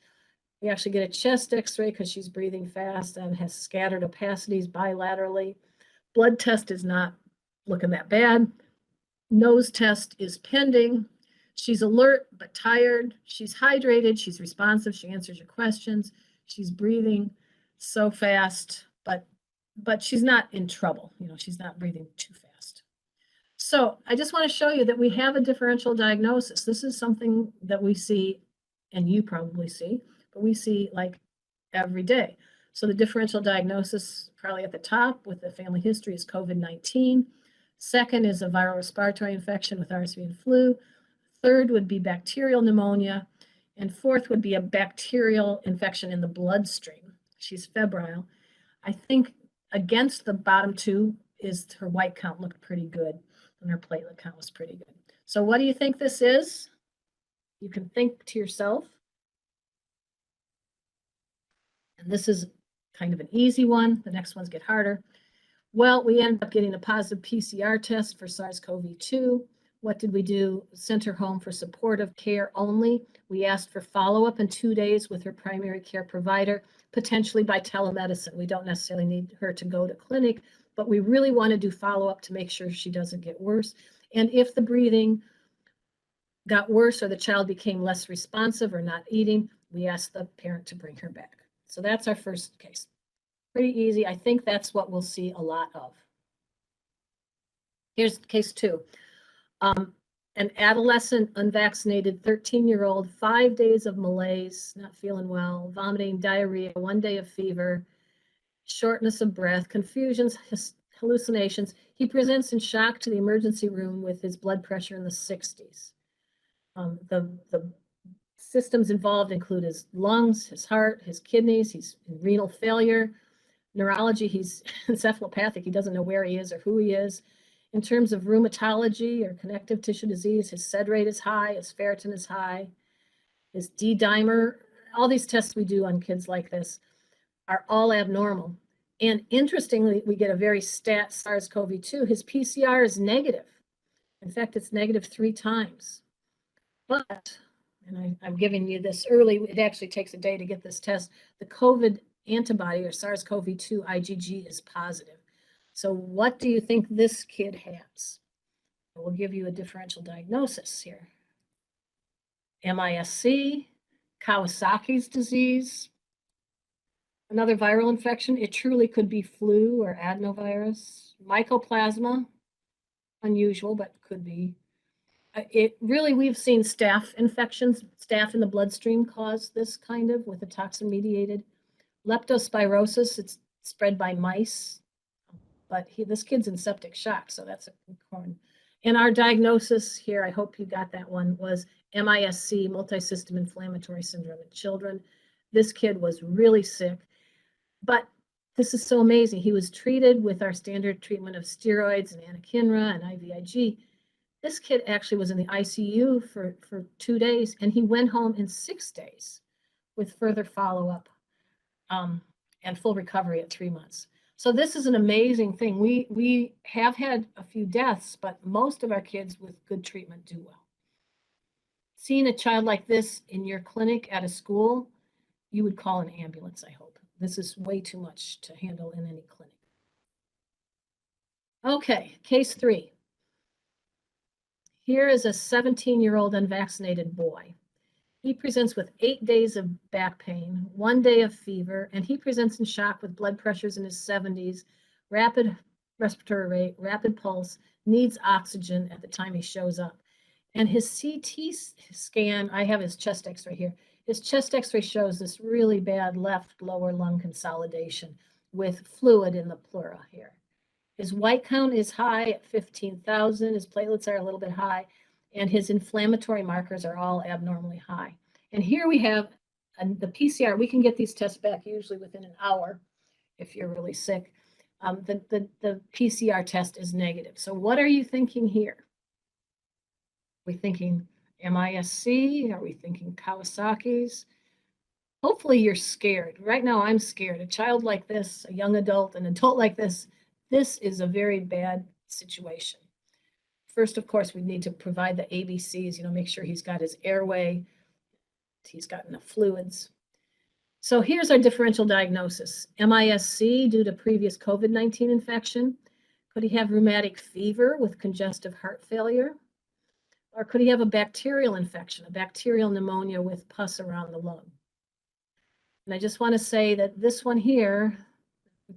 We actually get a chest x-ray because she's breathing fast and has scattered opacities bilaterally. Blood test is not looking that bad. Nose test is pending. She's alert but tired. She's hydrated. She's responsive. She answers your questions. She's breathing so fast, but she's not in trouble. She's not breathing too fast. So I just want to show you that we have a differential diagnosis. This is something that we see, and you probably see, but we see like every day. So the differential diagnosis probably at the top with the family history is COVID-19. Second is a viral respiratory infection with RSV and flu. Third would be bacterial pneumonia. And fourth would be a bacterial infection in the bloodstream. She's febrile. I think against the bottom 2 is her white count looked pretty good, and her platelet count was pretty good. So what do you think this is? You can think to yourself. And this is kind of an easy one. The next ones get harder. Well, we ended up getting a positive PCR test for SARS-CoV-2. What did we do? Sent her home for supportive care only. We asked for follow-up in 2 days with her primary care provider, potentially by telemedicine. We don't necessarily need her to go to clinic, but we really want to do follow-up to make sure she doesn't get worse. And if the breathing got worse or the child became less responsive or not eating, we asked the parent to bring her back. So that's our first case. Pretty easy. I think that's what we'll see a lot of. Here's case 2. An adolescent, unvaccinated 13-year-old, 5 days of malaise, not feeling well, vomiting, diarrhea, 1 day of fever, shortness of breath, confusions, hallucinations. He presents in shock to the emergency room with his blood pressure in the 60s. The systems involved include his lungs, his heart, his kidneys. He's in renal failure. Neurology, he's encephalopathic. He doesn't know where he is or who he is. In terms of rheumatology or connective tissue disease, his SED rate is high, his ferritin is high, his D-dimer, all these tests we do on kids like this are all abnormal. And interestingly, we get a very stat SARS-CoV-2. His PCR is negative. In fact, it's negative 3 times. But, and I'm giving you this early, it actually takes a day to get this test. The COVID antibody or SARS-CoV-2 IgG is positive. So what do you think this kid has? We'll give you a differential diagnosis here. MISC, Kawasaki's disease, another viral infection. It truly could be flu or adenovirus. Mycoplasma, unusual, but could be. We've seen staph infections, staph in the bloodstream cause this kind of with a toxin-mediated. Leptospirosis, it's spread by mice. But this kid's in septic shock, so that's a concern. And our diagnosis here, I hope you got that one, was MISC, multisystem inflammatory syndrome in children. This kid was really sick, but this is so amazing. He was treated with our standard treatment of steroids and anakinra and IVIG. This kid actually was in the ICU for 2 days, and he went home in 6 days with further follow-up and full recovery at 3 months. So this is an amazing thing. We have had a few deaths, but most of our kids with good treatment do well. Seeing a child like this in your clinic at a school, you would call an ambulance, I hope. This is way too much to handle in any clinic. Okay, case 3. Here is a 17-year-old unvaccinated boy. He presents with 8 days of back pain, 1 day of fever, and he presents in shock with blood pressures in his 70s, rapid respiratory rate, rapid pulse, needs oxygen at the time he shows up. And his CT scan, I have his chest x-ray here. His chest x-ray shows this really bad left lower lung consolidation with fluid in the pleura here. His white count is high at 15,000. His platelets are a little bit high, and his inflammatory markers are all abnormally high. And here we have the PCR. We can get these tests back usually within an hour if you're really sick. The PCR test is negative. So what are you thinking here? Are we thinking MISC? Are we thinking Kawasaki's? Hopefully you're scared. Right now I'm scared. A child like this, a young adult, an adult like this is a very bad situation. First, of course, we need to provide the ABCs, make sure he's got his airway, he's got enough fluids. So here's our differential diagnosis. MISC due to previous COVID-19 infection. Could he have rheumatic fever with congestive heart failure? Or could he have a bacterial infection, a bacterial pneumonia with pus around the lung? And I just want to say that this one here,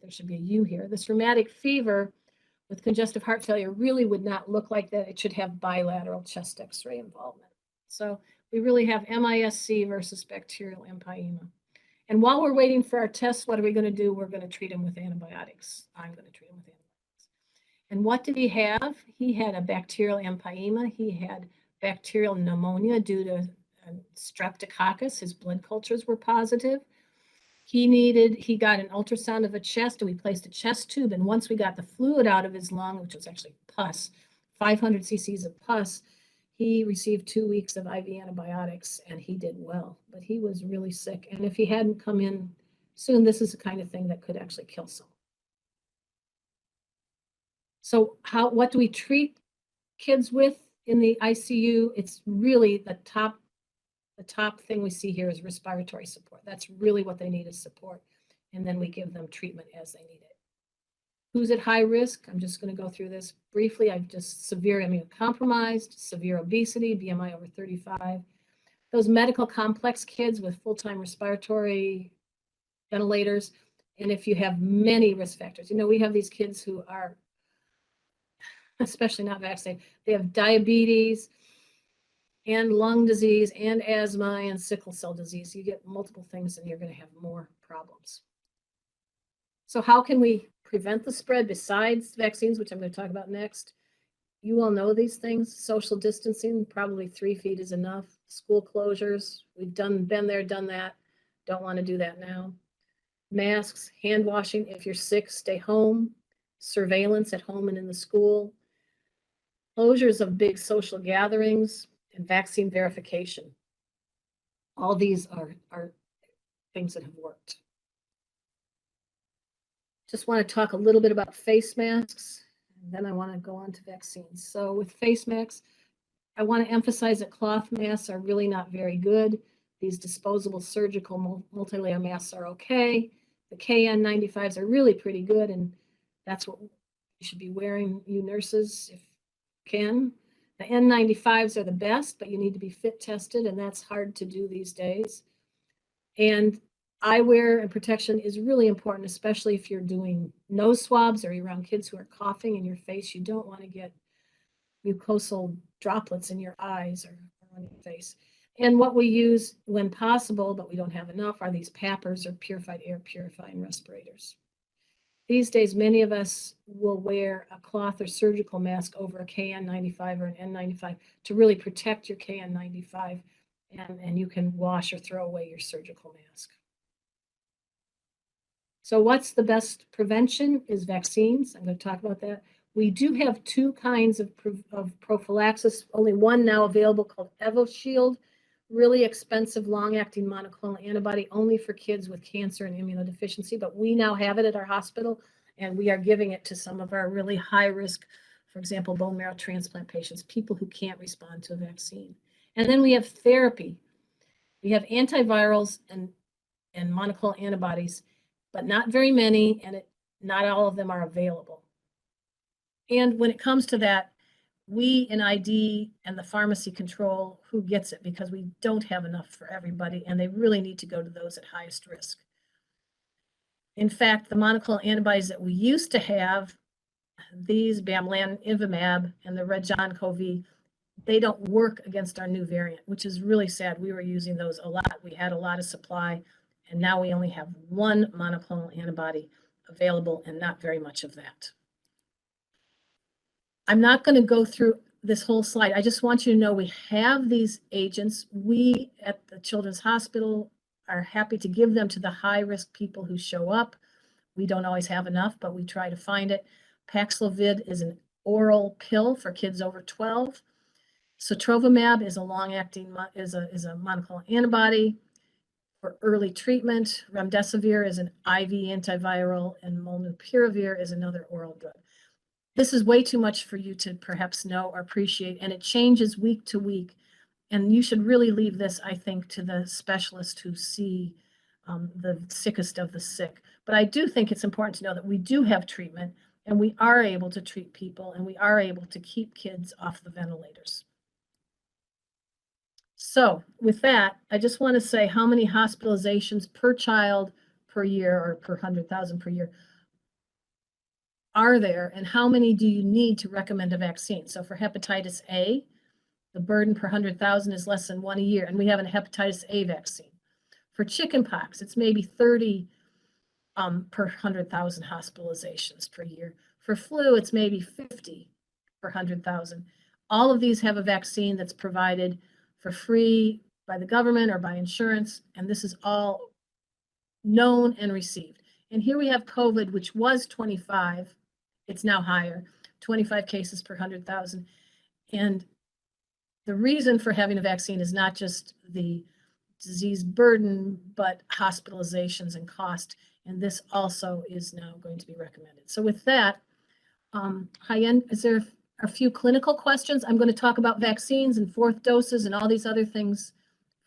there should be a U here, this rheumatic fever with congestive heart failure really would not look like that. It should have bilateral chest x-ray involvement. So we really have MISC versus bacterial empyema. And while we're waiting for our tests, what are we going to do? We're going to treat him with antibiotics. I'm going to treat him with antibiotics. And what did he have? He had a bacterial empyema. He had bacterial pneumonia due to streptococcus. His blood cultures were positive. He got an ultrasound of a chest, and we placed a chest tube. And once we got the fluid out of his lung, which was actually pus, 500 cc's of pus, he received 2 weeks of IV antibiotics, and he did well. But he was really sick. And if he hadn't come in soon, this is the kind of thing that could actually kill someone. So what do we treat kids with in the ICU? It's really the top thing we see here is respiratory support. That's really what they need is support. And then we give them treatment as they need it. Who's at high risk? I'm just going to go through this briefly. I've just severe immunocompromised, severe obesity, BMI over 35. Those medical complex kids with full-time respiratory ventilators, and if you have many risk factors. You know, we have these kids who are, especially not vaccinated, they have diabetes and lung disease and asthma and sickle cell disease. You get multiple things and you're going to have more problems. So how can we prevent the spread besides vaccines, which I'm going to talk about next? You all know these things. Social distancing, probably 3 feet is enough. School closures, we've been there, done that. Don't want to do that now. Masks, hand washing. If you're sick, stay home. Surveillance at home and in the school. Closures of big social gatherings and vaccine verification. All these are things that have worked. Just want to talk a little bit about face masks, and then I want to go on to vaccines. So with face masks, I want to emphasize that cloth masks are really not very good. These disposable surgical multi-layer masks are okay. The KN95s are really pretty good, and that's what you should be wearing, you nurses, if you can. The N95s are the best, but you need to be fit tested, and that's hard to do these days. And eyewear and protection is really important, especially if you're doing nose swabs or you're around kids who are coughing in your face. You don't want to get mucosal droplets in your eyes or on your face. And what we use when possible, but we don't have enough, are these PAPRs or purified air purifying respirators. These days, many of us will wear a cloth or surgical mask over a KN95 or an N95 to really protect your KN95, and you can wash or throw away your surgical mask. So what's the best prevention is vaccines. I'm going to talk about that. We do have 2 kinds of prophylaxis, only one now available called EvoShield, really expensive long-acting monoclonal antibody only for kids with cancer and immunodeficiency, but we now have it at our hospital, and we are giving it to some of our really high risk, for example, bone marrow transplant patients, people who can't respond to a vaccine. And then we have therapy. We have antivirals and monoclonal antibodies, but not very many, and not all of them are available. And when it comes to that, we in ID and the pharmacy control who gets it, because we don't have enough for everybody, and they really need to go to those at highest risk. In fact, the monoclonal antibodies that we used to have, these bamlanivimab and the Red-John-CoV, they don't work against our new variant, which is really sad. We were using those a lot. We had a lot of supply, and now we only have 1 monoclonal antibody available and not very much of that. I'm not going to go through this whole slide. I just want you to know we have these agents. We at the Children's Hospital are happy to give them to the high-risk people who show up. We don't always have enough, but we try to find it. Paxlevid is an oral pill for kids over 12. Sotrovimab is a long-acting, is a monoclonal antibody for early treatment. Remdesivir is an IV antiviral, and molnupiravir is another oral drug. This is way too much for you to perhaps know or appreciate, and it changes week to week. And you should really leave this, I think, to the specialists who see the sickest of the sick. But I do think it's important to know that we do have treatment, and we are able to treat people, and we are able to keep kids off the ventilators. So with that, I just want to say how many hospitalizations per child per year, or per 100,000 per year, are there, and how many do you need to recommend a vaccine? So for hepatitis A, the burden per 100,000 is less than 1 a year, and we have a hepatitis A vaccine. For chickenpox, it's maybe 30 per 100,000 hospitalizations per year. For flu, it's maybe 50 per 100,000. All of these have a vaccine that's provided for free by the government or by insurance, and this is all known and received. And here we have COVID, which was 25. It's now higher, 25 cases per 100,000. And the reason for having a vaccine is not just the disease burden, but hospitalizations and cost. And this also is now going to be recommended. So with that, Hyen, is there a few clinical questions? I'm going to talk about vaccines and 4th doses and all these other things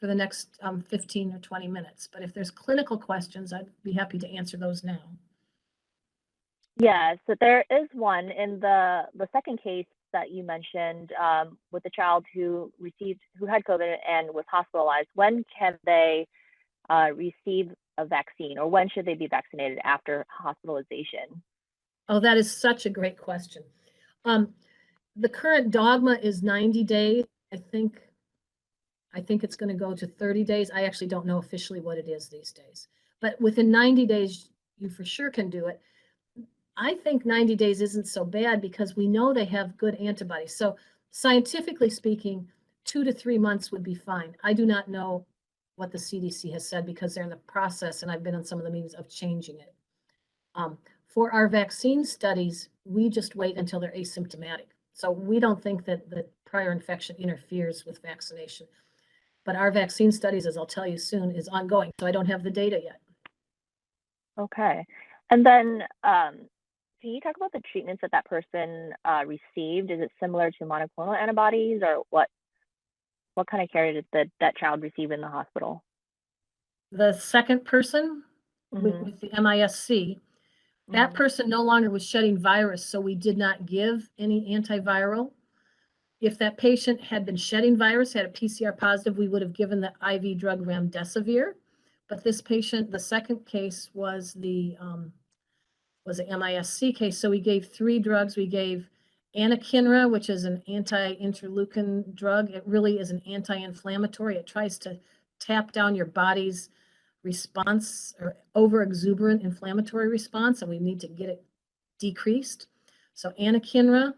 for the next 15 or 20 minutes. But if there's clinical questions, I'd be happy to answer those now. Yeah, so there is one in the second case that you mentioned with the child who had COVID and was hospitalized. When can they receive a vaccine, or when should they be vaccinated after hospitalization? Oh, that is such a great question. The current dogma is 90 days. I think it's going to go to 30 days. I actually don't know officially what it is these days, but within 90 days, you for sure can do it. I think 90 days isn't so bad because we know they have good antibodies. So scientifically speaking, 2 to 3 months would be fine. I do not know what the CDC has said because they're in the process, and I've been on some of the meetings of changing it. For our vaccine studies, we just wait until they're asymptomatic. So we don't think that the prior infection interferes with vaccination. But our vaccine studies, as I'll tell you soon, is ongoing. So I don't have the data yet. Okay. And then can you talk about the treatments that person received? Is it similar to monoclonal antibodies, or what kind of care did that child receive in the hospital? The second person with the MISC, that person no longer was shedding virus, so we did not give any antiviral. If that patient had been shedding virus, had a PCR positive, we would have given the IV drug remdesivir. But this patient, the second case was the MISC case. So we gave 3 drugs. We gave anakinra, which is an anti-interleukin drug. It really is an anti-inflammatory. It tries to tap down your body's response or over-exuberant inflammatory response, and we need to get it decreased. So anakinra,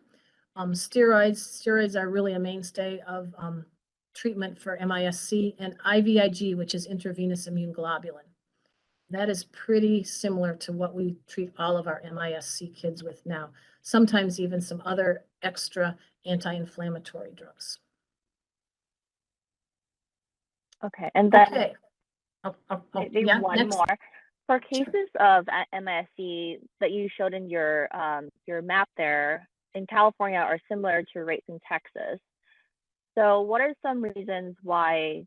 steroids are really a mainstay of treatment for MISC, and IVIG, which is intravenous immune globulin. That is pretty similar to what we treat all of our MISC kids with now. Sometimes even some other extra anti-inflammatory drugs. Okay, and then okay. maybe Yeah, one next. more. For cases of MISC that you showed in your map there in California are similar to rates in Texas. So what are some reasons why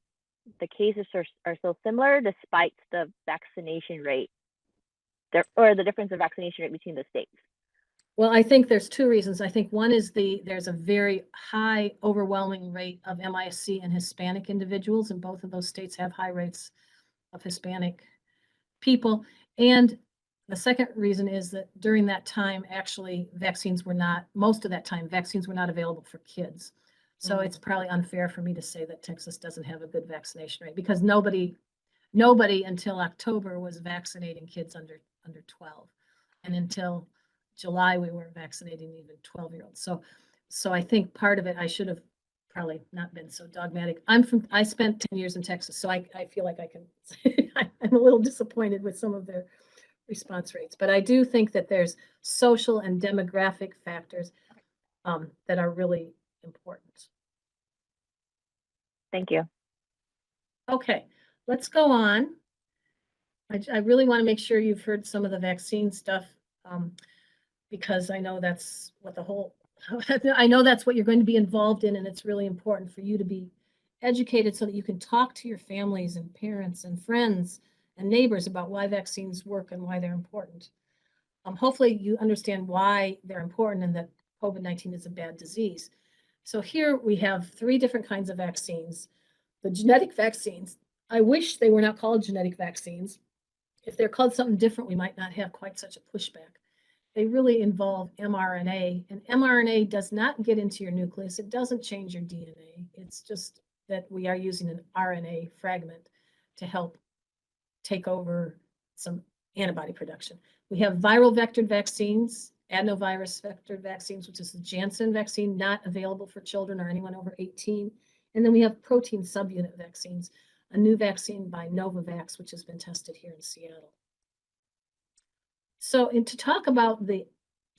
the cases are so similar despite the vaccination rate or the difference in vaccination rate between the states? Well, I think there's 2 reasons. I think one is there's a very high overwhelming rate of MISC in Hispanic individuals, and both of those states have high rates of Hispanic people. And the second reason is that during that time, actually, most of that time, vaccines were not available for kids. So it's probably unfair for me to say that Texas doesn't have a good vaccination rate because nobody until October was vaccinating kids under 12. And until July, we weren't vaccinating even 12-year-olds. So I think part of it, I should have probably not been so dogmatic. I spent 10 years in Texas, so I feel like I can say I'm a little disappointed with some of their response rates, but I do think that there's social and demographic factors that are really important. Thank you. Okay, let's go on. I really want to make sure you've heard some of the vaccine stuff because I know that's what I know that's what you're going to be involved in, and it's really important for you to be educated so that you can talk to your families and parents and friends and neighbors about why vaccines work and why they're important. Hopefully you understand why they're important and that COVID-19 is a bad disease. So here we have 3 different kinds of vaccines. The genetic vaccines, I wish they were not called genetic vaccines. If they're called something different, we might not have quite such a pushback. They really involve mRNA, and mRNA does not get into your nucleus. It doesn't change your DNA. It's just that we are using an RNA fragment to help take over some antibody production. We have viral vectored vaccines, adenovirus vectored vaccines, which is the Janssen vaccine, not available for children or anyone over 18. And then we have protein subunit vaccines, a new vaccine by Novavax, which has been tested here in Seattle. So, and to talk about the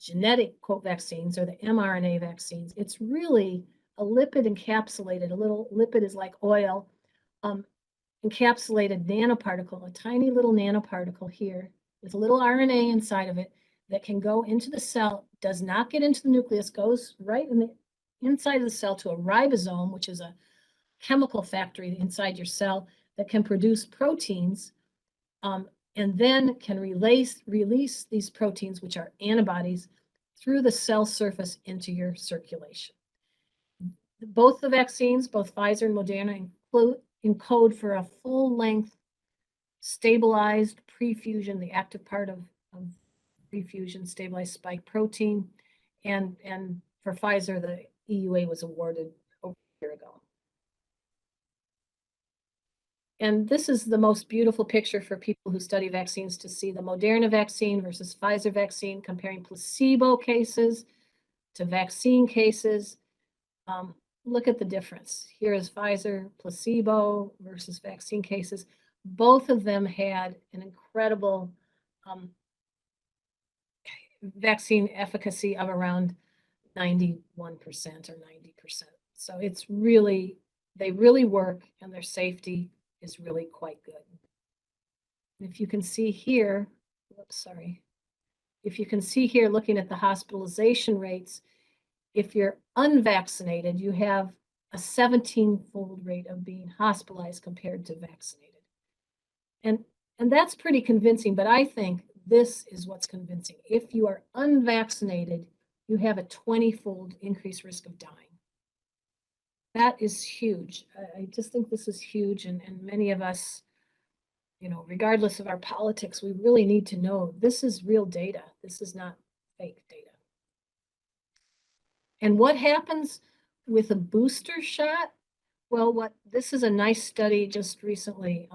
genetic quote vaccines or the mRNA vaccines, it's really a lipid encapsulated, a little lipid is like oil, encapsulated nanoparticle, a tiny little nanoparticle here with a little RNA inside of it that can go into the cell, does not get into the nucleus, goes right in the inside of the cell to a ribosome, which is a chemical factory inside your cell that can produce proteins and then can release these proteins, which are antibodies, through the cell surface into your circulation. Both the vaccines, both Pfizer and Moderna, encode for a full-length stabilized prefusion, the active part of prefusion, stabilized spike protein. And for Pfizer, the EUA was awarded over a year ago. And this is the most beautiful picture for people who study vaccines to see the Moderna vaccine versus Pfizer vaccine, comparing placebo cases to vaccine cases. Look at the difference. Here is Pfizer placebo versus vaccine cases. Both of them had an incredible vaccine efficacy of around 91% or 90%. So it's really, they really work, and their safety is really quite good. If you can see here, oops, sorry. If you can see here, looking at the hospitalization rates, if you're unvaccinated, you have a 17-fold rate of being hospitalized compared to vaccinated. And that's pretty convincing, but I think this is what's convincing. If you are unvaccinated, you have a 20-fold increased risk of dying. That is huge. I just think this is huge, and many of us, you know, regardless of our politics, we really need to know this is real data. This is not fake data. And what happens with a booster shot? Well, this is a nice study just recently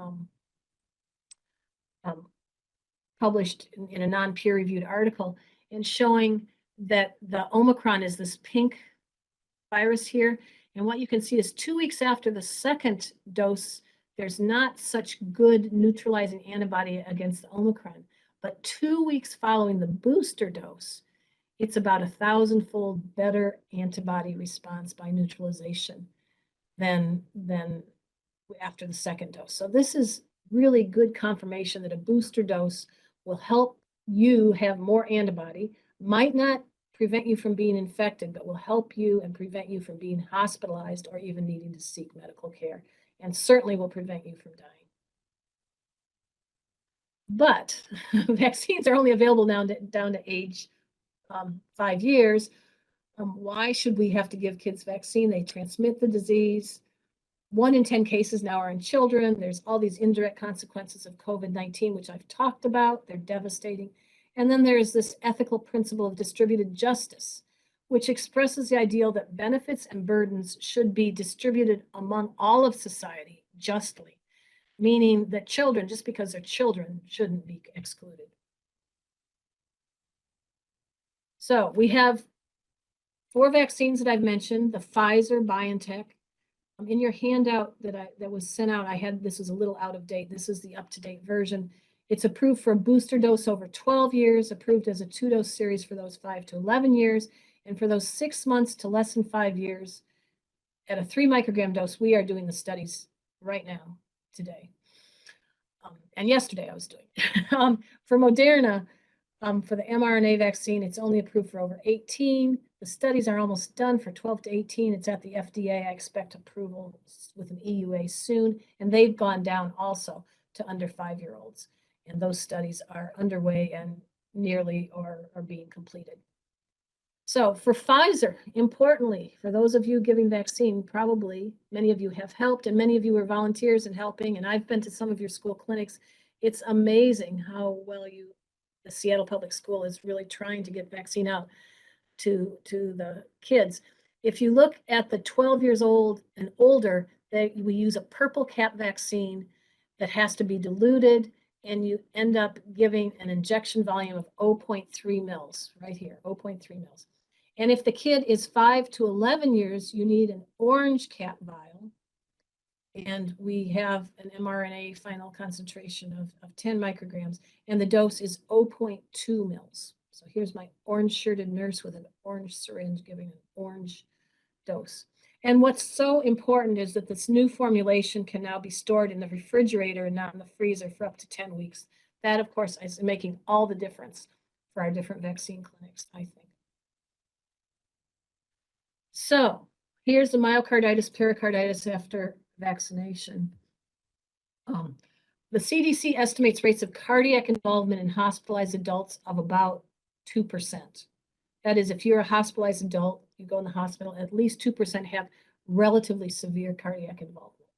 published in a non-peer-reviewed article, and showing that the Omicron is this pink virus here. And what you can see is 2 weeks after the second dose, there's not such good neutralizing antibody against the Omicron. But 2 weeks following the booster dose, it's about 1,000-fold better antibody response by neutralization than after the second dose. So this is really good confirmation that a booster dose will help you have more antibody, might not prevent you from being infected, but will help you and prevent you from being hospitalized or even needing to seek medical care, and certainly will prevent you from dying. But vaccines are only available now down to age 5 years. Why should we have to give kids vaccine? They transmit the disease. 1 in 10 cases now are in children. There's all these indirect consequences of COVID-19, which I've talked about. They're devastating. And then there's this ethical principle of distributed justice, which expresses the ideal that benefits and burdens should be distributed among all of society justly, meaning that children, just because they're children, shouldn't be excluded. So we have 4 vaccines that I've mentioned: the Pfizer, BioNTech. In your handout that was sent out, I had, this is a little out of date. This is the up-to-date version. It's approved for a booster dose over 12 years, approved as a 2-dose series for those 5 to 11 years, and for those 6 months to less than 5 years at a 3 microgram dose. We are doing the studies right now, today. And yesterday I was doing. For Moderna, for the mRNA vaccine, it's only approved for over 18. The studies are almost done for 12 to 18. It's at the FDA. I expect approval with an EUA soon. And they've gone down also to under 5-year-olds. And those studies are underway and nearly are being completed. So for Pfizer, importantly, for those of you giving vaccine, probably many of you have helped, and many of you are volunteers in helping. And I've been to some of your school clinics. It's amazing how well the Seattle Public School is really trying to get vaccine out to the kids. If you look at the 12 years old and older, we use a purple cap vaccine that has to be diluted, and you end up giving an injection volume of 0.3 mils, right here, 0.3 mils. And if the kid is 5 to 11 years, you need an orange cap vial. And we have an mRNA final concentration of 10 micrograms, and the dose is 0.2 mils. So here's my orange shirted nurse with an orange syringe giving an orange dose. And what's so important is that this new formulation can now be stored in the refrigerator and not in the freezer for up to 10 weeks. That, of course, is making all the difference for our different vaccine clinics, I think. So here's the myocarditis pericarditis after vaccination. The CDC estimates rates of cardiac involvement in hospitalized adults of about 2%. That is, if you're a hospitalized adult, you go in the hospital, at least 2% have relatively severe cardiac involvement.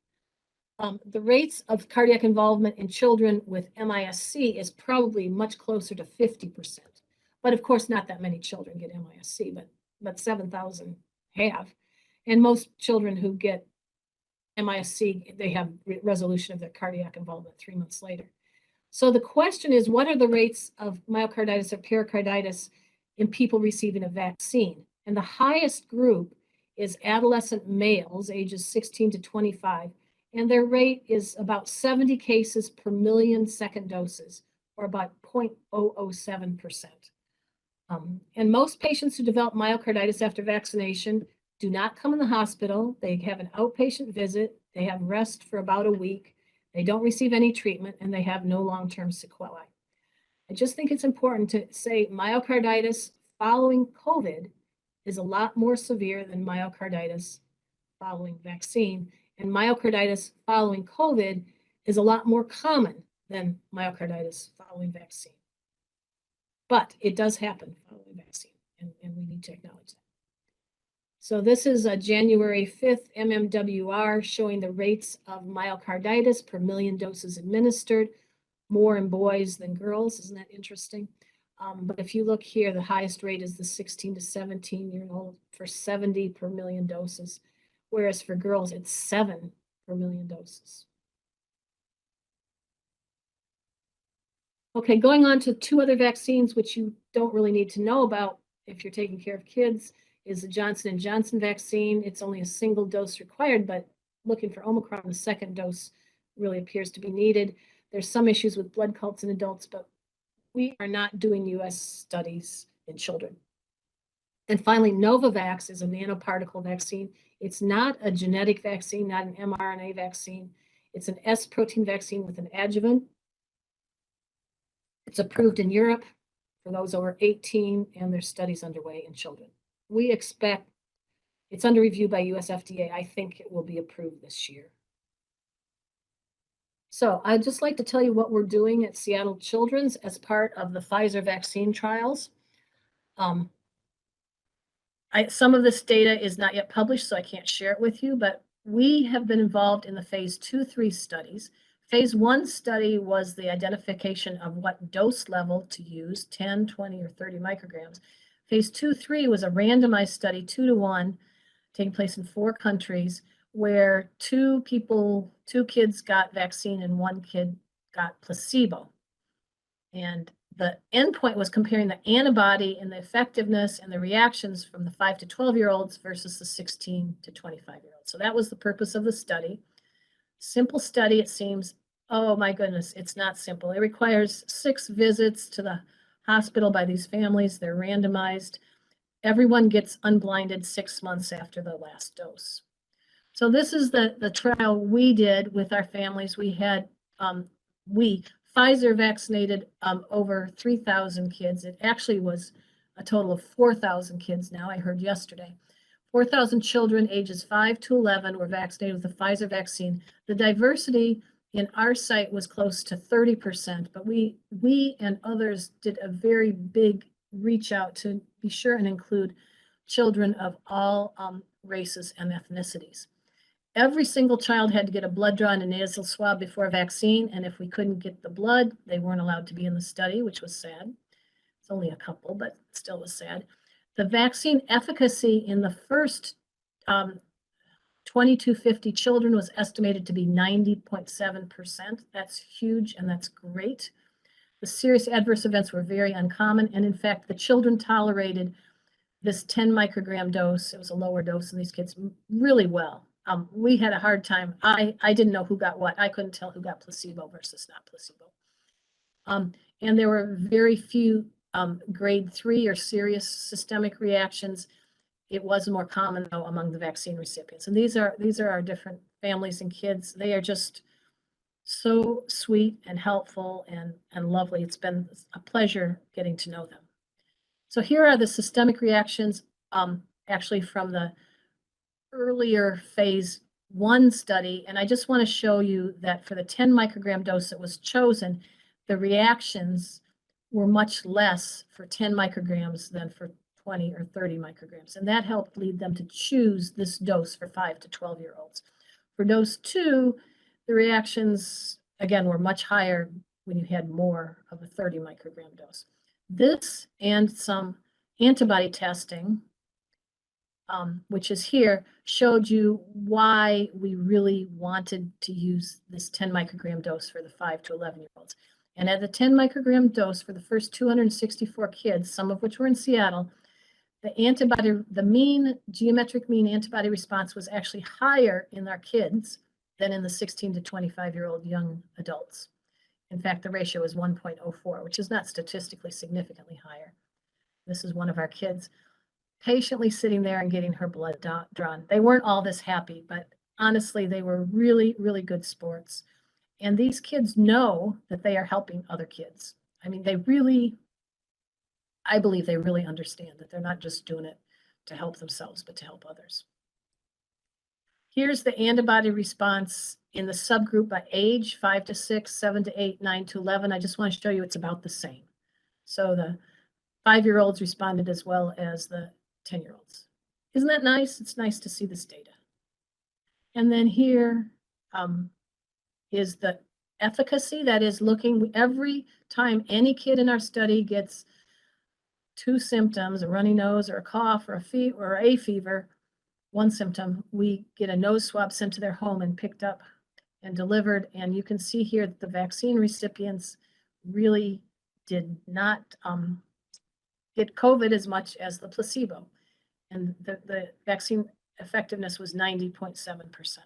The rates of cardiac involvement in children with MISC is probably much closer to 50%. But of course, not that many children get MISC, but 7,000 have. And most children who get MISC, they have resolution of their cardiac involvement 3 months later. So the question is, what are the rates of myocarditis or pericarditis in people receiving a vaccine? And the highest group is adolescent males, ages 16 to 25, and their rate is about 70 cases per million second doses, or about 0.007%. And most patients who develop myocarditis after vaccination do not come in the hospital. They have an outpatient visit. They have rest for about a week. They don't receive any treatment, and they have no long-term sequelae. I just think it's important to say myocarditis following COVID is a lot more severe than myocarditis following vaccine, and myocarditis following COVID is a lot more common than myocarditis following vaccine. But it does happen following vaccine, and we need to acknowledge that. So this is a January 5th MMWR showing the rates of myocarditis per million doses administered, more in boys than girls. Isn't that interesting? But if you look here, the highest rate is the 16 to 17-year-old for 70 per million doses, whereas for girls, it's 7 per million doses. Okay, going on to 2 other vaccines, which you don't really need to know about if you're taking care of kids, is the Johnson & Johnson vaccine. It's only a single dose required, but looking for Omicron, the second dose really appears to be needed. There's some issues with blood cults in adults, but we are not doing US studies in children. And finally, Novavax is a nanoparticle vaccine. It's not a genetic vaccine, not an mRNA vaccine. It's an S protein vaccine with an adjuvant. It's approved in Europe for those over 18, and there's studies underway in children. We expect it's under review by US FDA. I think it will be approved this year. So I'd just like to tell you what we're doing at Seattle Children's as part of the Pfizer vaccine trials. Some of this data is not yet published, so I can't share it with you, but we have been involved in the phase 2-3 studies. Phase 1 study was the identification of what dose level to use, 10, 20, or 30 micrograms. Phase 2-3 was a randomized study, 2-to-1, taking place in 4 countries, where 2 kids got vaccine and 1 kid got placebo. And the endpoint was comparing the antibody and the effectiveness and the reactions from the 5 to 12-year-olds versus the 16 to 25-year-olds. So that was the purpose of the study. Simple study, it seems. Oh my goodness, it's not simple. It requires 6 visits to the hospital by these families. They're randomized. Everyone gets unblinded 6 months after the last dose. So this is the trial we did with our families. We had, Pfizer vaccinated over 3,000 kids. It actually was a total of 4,000 kids now, I heard yesterday. 4,000 children ages 5 to 11 were vaccinated with the Pfizer vaccine. The diversity in our site was close to 30%, but we and others did a very big reach out to be sure and include children of all races and ethnicities. Every single child had to get a blood draw and a nasal swab before vaccine, and if we couldn't get the blood, they weren't allowed to be in the study, which was sad. It's only a couple, but still was sad. The vaccine efficacy in the first 2,250 children was estimated to be 90.7%. That's huge, and that's great. The serious adverse events were very uncommon, and in fact, the children tolerated this 10 microgram dose. It was a lower dose in these kids really well. We had a hard time. I didn't know who got what. I couldn't tell who got placebo versus not placebo. And there were very few grade 3 or serious systemic reactions. It was more common though among the vaccine recipients. And these are our different families and kids. They are just so sweet and helpful and lovely. It's been a pleasure getting to know them. So here are the systemic reactions actually from the earlier phase 1 study. And I just want to show you that for the 10 microgram dose that was chosen, the reactions were much less for 10 micrograms than for 20 or 30 micrograms. And that helped lead them to choose this dose for 5 to 12-year-olds. For dose 2, The reactions, again, were much higher when you had more of a 30 microgram dose. This and some antibody testing, which is here, showed you why we really wanted to use this 10 microgram dose for the 5 to 11-year-olds. And at the 10 microgram dose for the first 264 kids, some of which were in Seattle, the mean, geometric mean antibody response was actually higher in our kids than in the 16 to 25-year-old young adults. In fact, the ratio is 1.04, which is not statistically significantly higher. This is one of our kids patiently sitting there and getting her blood drawn. They weren't all this happy, but honestly, they were really, really good sports. And these kids know that they are helping other kids. I mean, I believe they really understand that they're not just doing it to help themselves, but to help others. Here's the antibody response in the subgroup by age, 5 to 6, 7 to 8, 9 to 11. I just want to show you it's about the same. So the 5-year-olds responded as well as the 10-year-olds. Isn't that nice? It's nice to see this data. And then here is the efficacy. That is looking every time any kid in our study gets 2 symptoms, a runny nose or a cough or a fever, 1 symptom, we get a nose swab sent to their home and picked up and delivered. And you can see here that the vaccine recipients really did not get COVID as much as the placebo. And the vaccine effectiveness was 90.7%.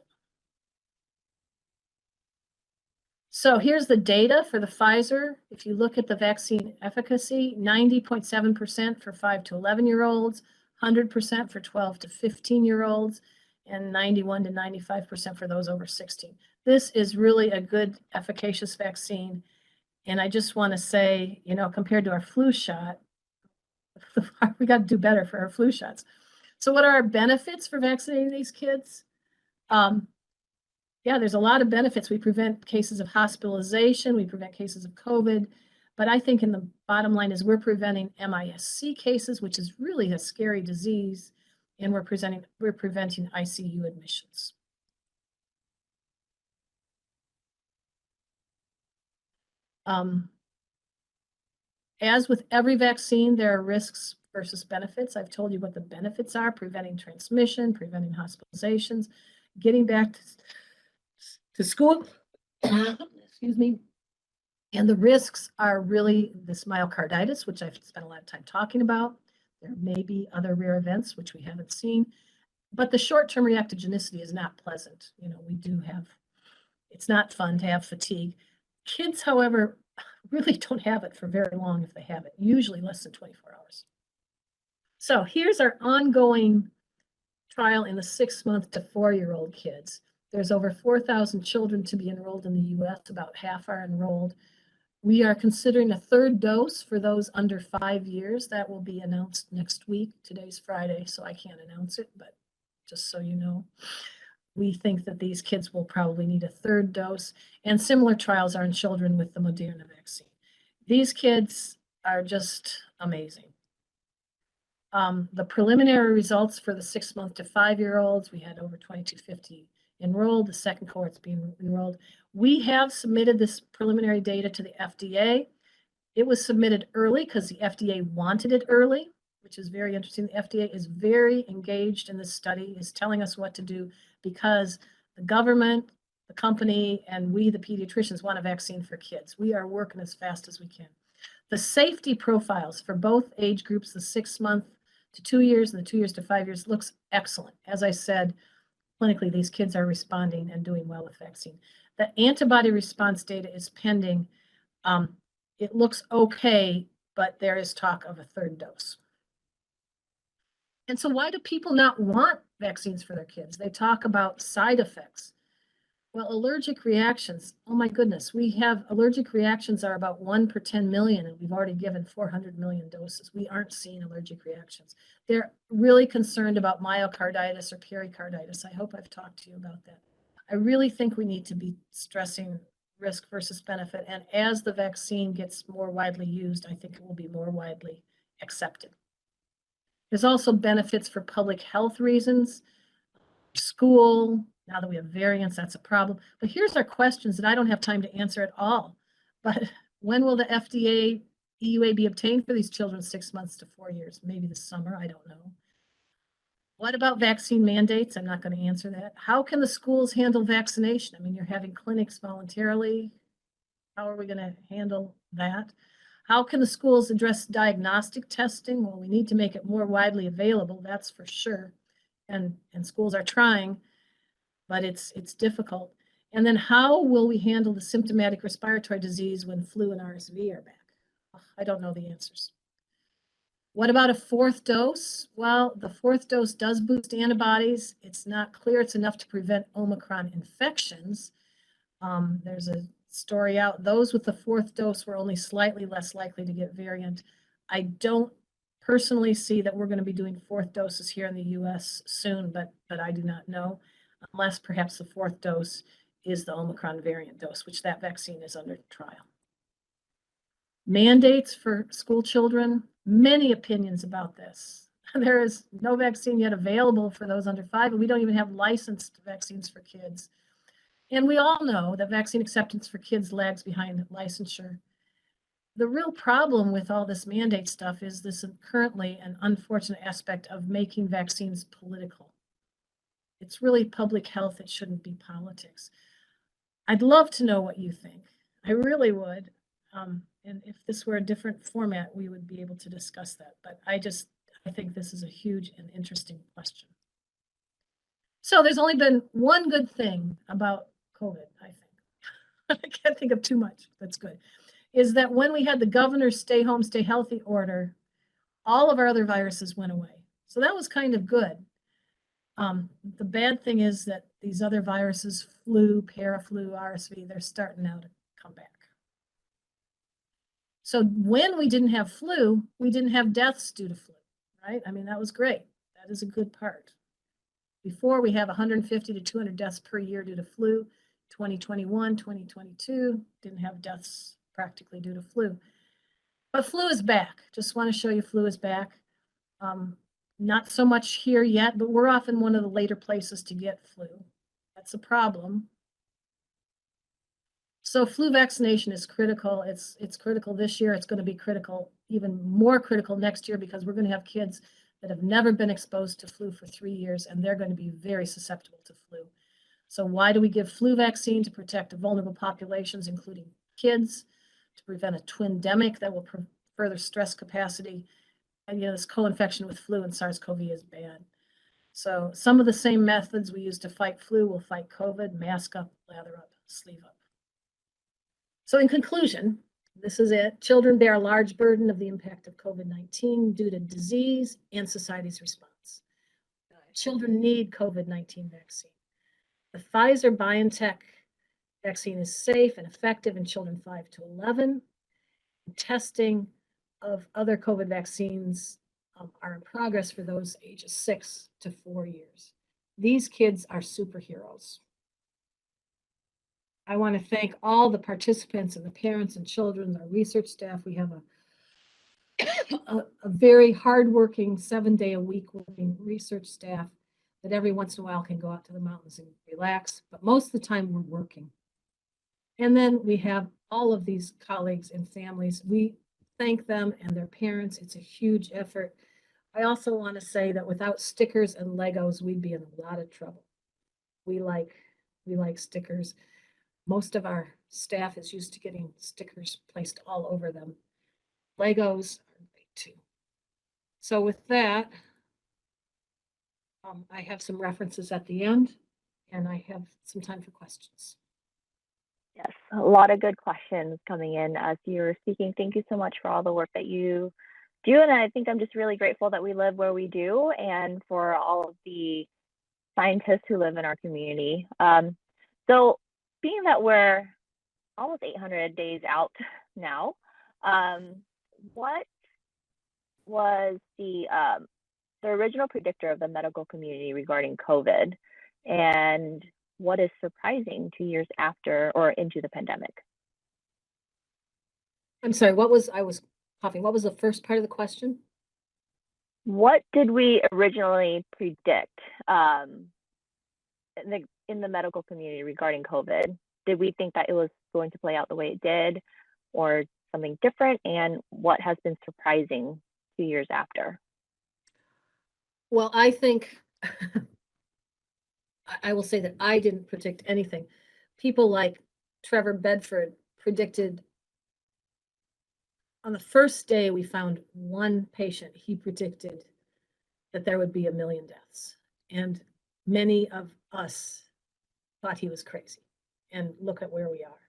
So here's the data for the Pfizer. If you look at the vaccine efficacy, 90.7% for 5 to 11-year-olds, 100% for 12 to 15-year-olds, and 91 to 95% for those over 16. This is really a good, efficacious vaccine. And I just want to say, you know, compared to our flu shot, we got to do better for our flu shots. So what are our benefits for vaccinating these kids? Yeah, there's a lot of benefits. We prevent cases of hospitalization, we prevent cases of COVID, but I think in the bottom line is we're preventing MIS-C cases, which is really a scary disease, and we're preventing ICU admissions. As with every vaccine, there are risks versus benefits. I've told you what the benefits are: preventing transmission, preventing hospitalizations, getting back to school, excuse me. And the risks are really this myocarditis, which I've spent a lot of time talking about. There may be other rare events, which we haven't seen, but the short-term reactogenicity is not pleasant. You know, it's not fun to have fatigue. Kids, however, really don't have it for very long if they have it, usually less than 24 hours. So here's our ongoing trial in the 6-month to 4-year-old kids. There's over 4,000 children to be enrolled in the US, about half are enrolled. We are considering a 3rd dose for those under 5 years. That will be announced next week. Today's Friday, so I can't announce it, but just so you know, we think that these kids will probably need a 3rd dose. And similar trials are in children with the Mrna vaccine. These kids are just amazing. The preliminary results for the 6-month to 5-year-olds, we had over 2,250 enrolled. The second cohort's being enrolled. We have submitted this preliminary data to the FDA. It was submitted early because the FDA wanted it early, which is very interesting. The FDA is very engaged in this study, is telling us what to do because the government, the company, and we, the pediatricians, want a vaccine for kids. We are working as fast as we can. The safety profiles for both age groups, the 6-month to 2 years and the 2 years to 5 years, looks excellent. As I said, clinically, these kids are responding and doing well with vaccine. The antibody response data is pending. It looks okay, but there is talk of a 3rd dose. And so why do people not want vaccines for their kids? They talk about side effects. Well, allergic reactions, oh my goodness, we have allergic reactions are about 1 per 10 million, and we've already given 400 million doses. We aren't seeing allergic reactions. They're really concerned about myocarditis or pericarditis. I hope I've talked to you about that. I really think we need to be stressing risk versus benefit. And as the vaccine gets more widely used, I think it will be more widely accepted. There's also benefits for public health reasons, school, Now that we have variants, that's a problem. But here's our questions that I don't have time to answer at all. But when will the FDA EUA be obtained for these children 6 months to 4 years? Maybe this summer, I don't know. What about vaccine mandates? I'm not going to answer that. How can the schools handle vaccination? I mean, you're having clinics voluntarily. How are we going to handle that? How can the schools address diagnostic testing? Well, we need to make it more widely available, that's for sure. And schools are trying, but it's difficult. And then how will we handle the symptomatic respiratory disease when flu and RSV are back? I don't know the answers. What about a fourth dose? Well, the fourth dose does boost antibodies. It's not clear it's enough to prevent Omicron infections. There's a story out. Those with the fourth dose were only slightly less likely to get variant. I don't personally see that we're going to be doing fourth doses here in the US soon, but I do not know, unless perhaps the fourth dose is the Omicron variant dose, which that vaccine is under trial. Mandates for school children, many opinions about this. There is no vaccine yet available for those under 5, and we don't even have licensed vaccines for kids. And we all know that vaccine acceptance for kids lags behind licensure. The real problem with all this mandate stuff is this currently an unfortunate aspect of making vaccines political. It's really public health. It shouldn't be politics. I'd love to know what you think. I really would. And if this were a different format, we would be able to discuss that. But I think this is a huge and interesting question. So there's only been one good thing about COVID, I think. I can't think of too much that's good, is that when we had the governor's stay home, stay healthy order, all of our other viruses went away. So that was kind of good. The bad thing is that these other viruses, flu, paraflu, RSV, they're starting now to come back. So when we didn't have flu, we didn't have deaths due to flu, right? I mean, that was great. That is a good part. Before, we have 150 to 200 deaths per year due to flu. 2021, 2022, didn't have deaths practically due to flu. But flu is back. Just want to show you flu is back. Not so much here yet, but we're often one of the later places to get flu. That's a problem. So flu vaccination is critical. It's critical this year. It's going to be critical, even more critical next year, because we're going to have kids that have never been exposed to flu for 3 years, and they're going to be very susceptible to flu. So why do we give flu vaccine? To protect vulnerable populations, including kids, to prevent a twindemic that will further stress capacity. And this co-infection with flu and SARS-CoV is bad. So some of the same methods we use to fight flu will fight COVID: mask up, lather up, sleeve up. So in conclusion, this is it. Children bear a large burden of the impact of COVID-19 due to disease and society's response. Children need COVID-19 vaccine. The Pfizer-BioNTech vaccine is safe and effective in children 5 to 11. Testing of other COVID vaccines are in progress for those ages 6 to 4 years. These kids are superheroes. I want to thank all the participants and the parents and children, our research staff. We have a very hardworking 7-day-a-week working research staff that every once in a while can go out to the mountains and relax, but most of the time we're working. And then we have all of these colleagues and families. We thank them and their parents. It's a huge effort. I also want to say that without stickers and Legos, we'd be in a lot of trouble. We like stickers. Most of our staff is used to getting stickers placed all over them. Legos are great too. So with that, I have some references at the end, and I have some time for questions. Yes, a lot of good questions coming in as you're speaking. Thank you so much for all the work that you do. And I think I'm just really grateful that we live where we do, and for all of the scientists who live in our community. So being that we're almost 800 days out now, what was the original predictor of the medical community regarding COVID, and what is surprising 2 years after or into the pandemic? I'm sorry, I was coughing. What was the first part of the question? What did we originally predict? in the medical community regarding COVID? Did we think that it was going to play out the way it did, or something different? And what has been surprising 2 years after? Well, I think I will say that I didn't predict anything. People like Trevor Bedford predicted on the first day we found one patient, he predicted that there would be 1 million deaths. And many of us thought he was crazy. And look at where we are.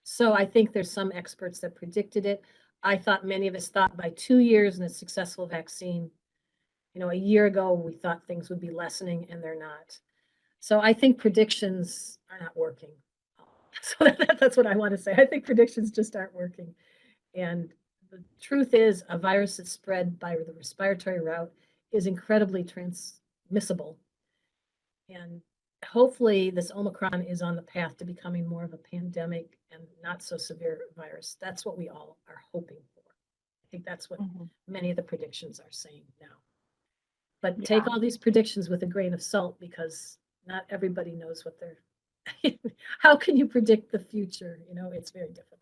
So I think there's some experts that predicted it. I thought many of us thought by 2 years and a successful vaccine, a year ago, we thought things would be lessening and they're not. So I think predictions are not working. So that's what I want to say. I think predictions just aren't working. And the truth is, a virus that's spread by the respiratory route is incredibly transmissible. And hopefully this Omicron is on the path to becoming more of a pandemic and not so severe virus. That's what we all are hoping for. I think that's what many of the predictions are saying now. But take all these predictions with a grain of salt, because not everybody knows what they're, how can you predict the future? It's very difficult.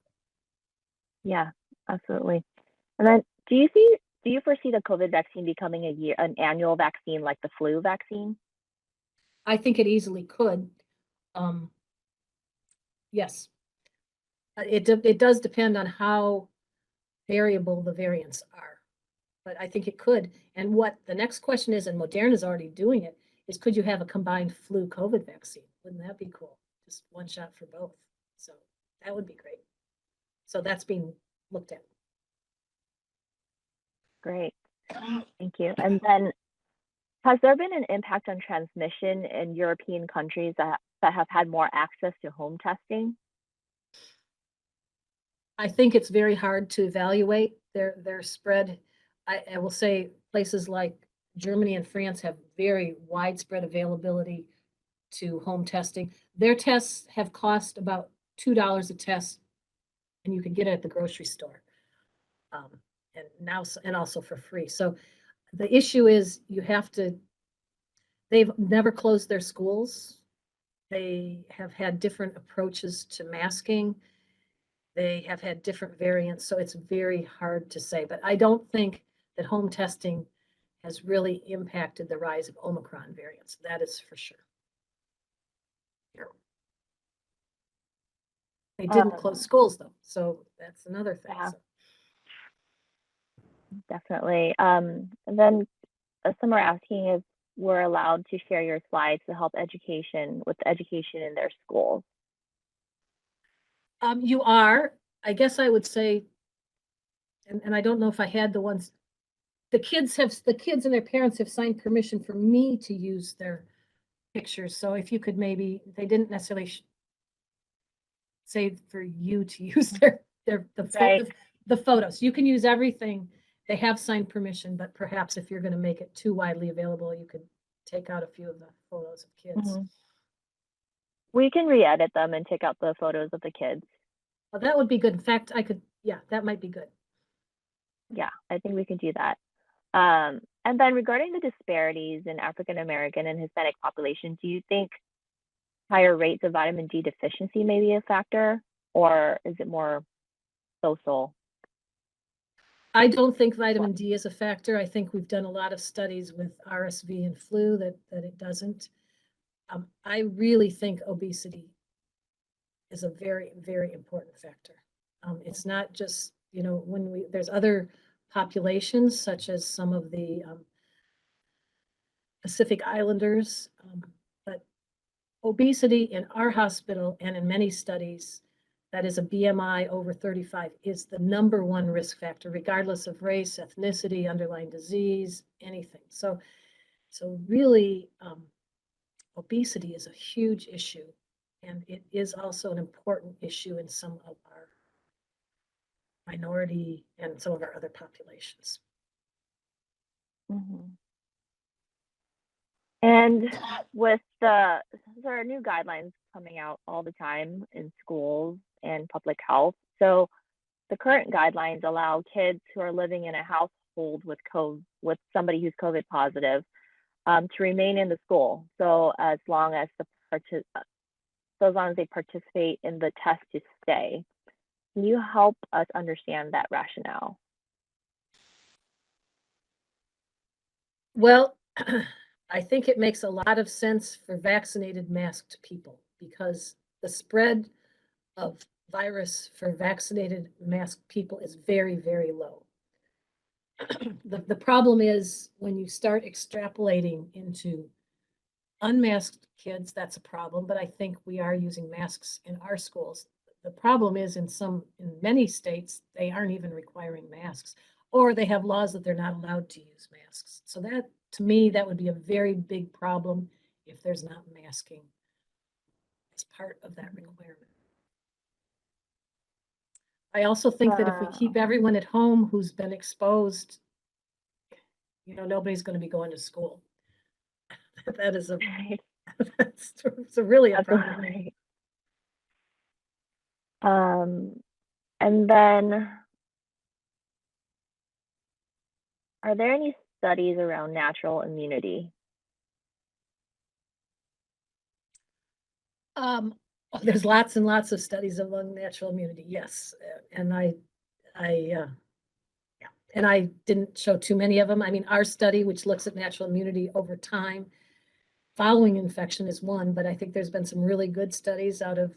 Yeah, absolutely. And then do you foresee the COVID vaccine becoming an annual vaccine like the flu vaccine? I think it easily could. Yes. It does depend on how variable the variants are, but I think it could. And what the next question is, and Moderna is already doing it, is could you have a combined flu COVID vaccine? Wouldn't that be cool? Just one shot for both. So that would be great. So that's being looked at. Great, thank you. And then, has there been an impact on transmission in European countries that have had more access to home testing? I think it's very hard to evaluate their spread. I will say places like Germany and France have very widespread availability to home testing. Their tests have cost about $2 a test, and you can get it at the grocery store. And also for free. So the issue is they've never closed their schools. They have had different approaches to masking. They have had different variants. So it's very hard to say, but I don't think that home testing has really impacted the rise of Omicron variants. That is for sure. They didn't close schools though. So that's another thing. Yeah. So. Definitely. And then some are asking if we're allowed to share your slides to help education in their schools. You are, I guess I would say, and I don't know if I had the ones, the kids and their parents have signed permission for me to use their pictures. So if you could maybe, they didn't necessarily say for you to use the photos. You can use everything. They have signed permission, but perhaps if you're going to make it too widely available, you could take out a few of the photos of kids. We can re-edit them and take out the photos of the kids. Well, that would be good. In fact, that might be good. Yeah, I think we can do that. And then regarding the disparities in African American and Hispanic population, do you think higher rates of vitamin D deficiency may be a factor, or is it more social? I don't think vitamin D is a factor. I think we've done a lot of studies with RSV and flu that it doesn't. I really think obesity is a very, very important factor. It's not just, there's other populations such as some of the Pacific Islanders, but obesity in our hospital and in many studies, that is a BMI over 35, is the #1 risk factor, regardless of race, ethnicity, underlying disease, anything. So really, obesity is a huge issue, and it is also an important issue in some of our minority and some of our other populations. And with there are new guidelines coming out all the time in schools and public health. So the current guidelines allow kids who are living in a household with somebody who's COVID positive to remain in the school. So as long as the participate in the test to stay. Can you help us understand that rationale? Well, I think it makes a lot of sense for vaccinated masked people because the spread of virus for vaccinated masked people is very, very low. The problem is when you start extrapolating into unmasked kids, that's a problem, but I think we are using masks in our schools. The problem is in many states, they aren't even requiring masks, or they have laws that they're not allowed to use masks. So that, to me, that would be a very big problem if there's not masking as part of that requirement. I also think that if we keep everyone at home who's been exposed, nobody's going to be going to school. That is it's really a problem. Right. And then, are there any studies around natural immunity? There's lots and lots of studies among natural immunity, yes, and I didn't show too many of them. I mean, our study, which looks at natural immunity over time, following infection, is one, but I think there's been some really good studies out of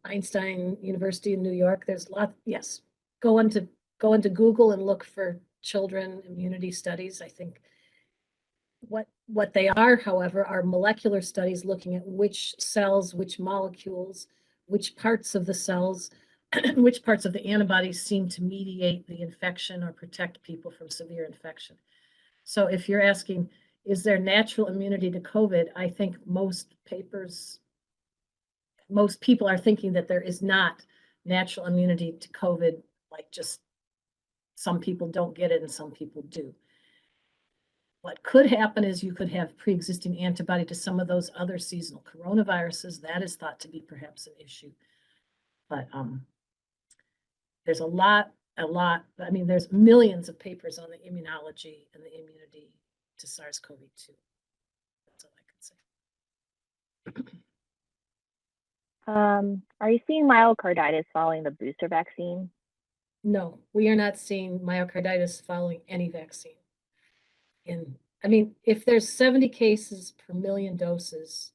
Einstein University in New York. There's lots. Yes, go into Google and look for children immunity studies. I think what they are, however, are molecular studies looking at which cells, which molecules, which parts of the cells, which parts of the antibodies seem to mediate the infection or protect people from severe infection. So if you're asking, is there natural immunity to COVID? I think most people are thinking that there is not natural immunity to COVID, like just some people don't get it and some people do. What could happen is you could have pre-existing antibody to some of those other seasonal coronaviruses. That is thought to be perhaps an issue. But there's a lot, I mean, there's millions of papers on the immunology and the immunity to SARS-CoV-2. That's all I can say. Are you seeing myocarditis following the booster vaccine? No, we are not seeing myocarditis following any vaccine. I mean, if there's 70 cases per million doses,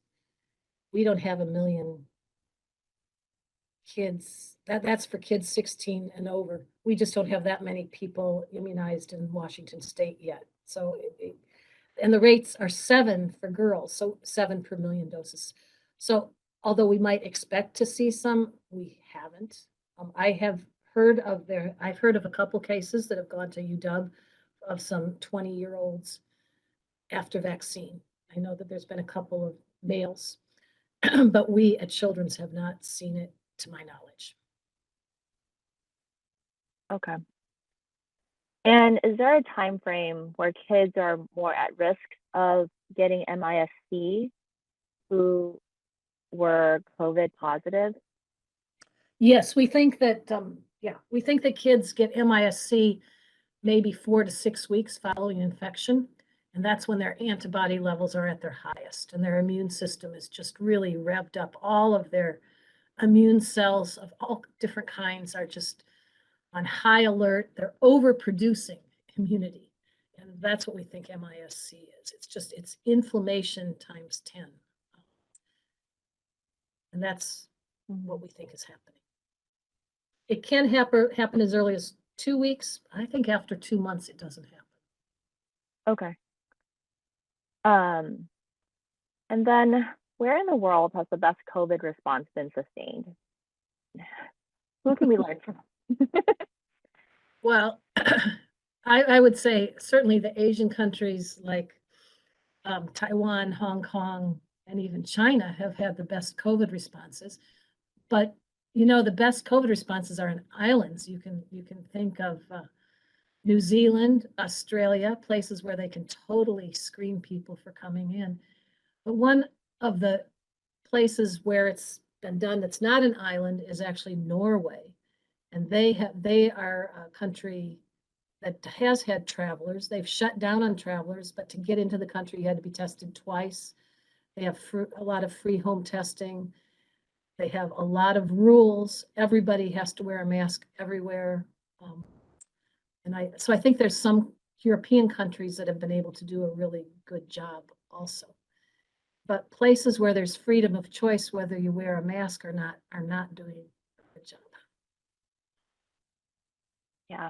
we don't have 1 million kids. That's for kids 16 and over. We just don't have that many people immunized in Washington State yet. So, and the rates are 7 for girls, so 7 per million doses. So, although we might expect to see some, we haven't. I've heard of a couple cases that have gone to UW of some 20-year-olds after vaccine. I know that there's been a couple of males, but we at Children's have not seen it to my knowledge. Okay. And is there a time frame where kids are more at risk of getting MIS-C who were COVID positive? Yes, we think that kids get MIS-C maybe 4 to 6 weeks following infection. And that's when their antibody levels are at their highest and their immune system is just really revved up. All of their immune cells of all different kinds are just on high alert. They're overproducing immunity. And that's what we think MIS-C is. It's inflammation times 10. And that's what we think is happening. It can happen as early as 2 weeks. I think after 2 months, it doesn't happen. Okay. And then where in the world has the best COVID response been sustained? Who can we learn from? Well, I would say certainly the Asian countries like Taiwan, Hong Kong, and even China have had the best COVID responses. But the best COVID responses are in islands. You can think of New Zealand, Australia, places where they can totally screen people for coming in. But one of the places where it's been done that's not an island is actually Norway. And they are a country that has had travelers. They've shut down on travelers, but to get into the country, you had to be tested twice. They have a lot of free home testing. They have a lot of rules. Everybody has to wear a mask everywhere. So I think there's some European countries that have been able to do a really good job also. But places where there's freedom of choice, whether you wear a mask or not, are not doing a good job. Yeah.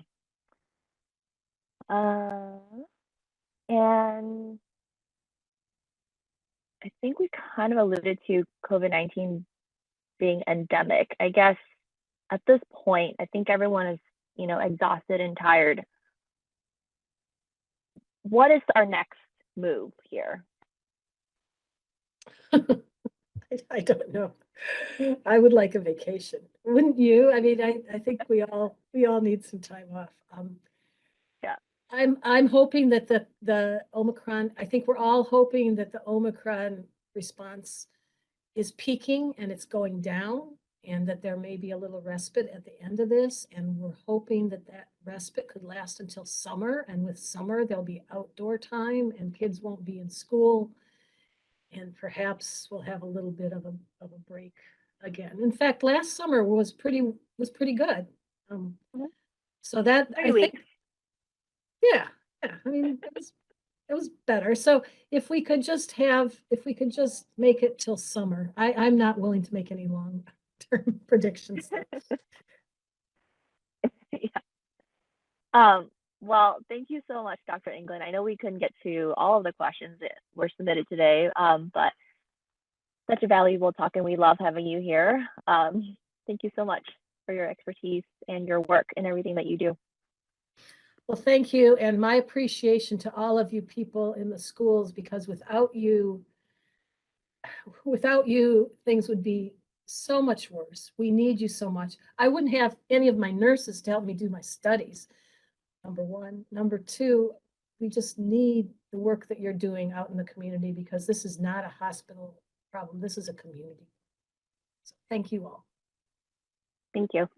And I think we kind of alluded to COVID-19 being endemic. I guess at this point, I think everyone is, exhausted and tired. What is our next move here? I don't know. I would like a vacation. Wouldn't you? I mean, I think we all need some time off. Yeah. I'm hoping that the Omicron, I think we're all hoping that the Omicron response is peaking and it's going down, and that there may be a little respite at the end of this. And we're hoping that that respite could last until summer. And with summer, there'll be outdoor time and kids won't be in school. And perhaps we'll have a little bit of a break again. In fact, last summer was pretty good. So that I think, yeah. I mean, it was better. So if we could just make it till summer. I'm not willing to make any long-term predictions. Yeah. Well, thank you so much, Dr. England. I know we couldn't get to all of the questions that were submitted today, but such a valuable talk, and we love having you here. Thank you so much for your expertise and your work and everything that you do. Well, thank you, and my appreciation to all of you people in the schools, because without you, things would be so much worse. We need you so much. I wouldn't have any of my nurses to help me do my studies, number one. Number two, we just need the work that you're doing out in the community, because this is not a hospital problem. This is a community. So thank you all. Thank you.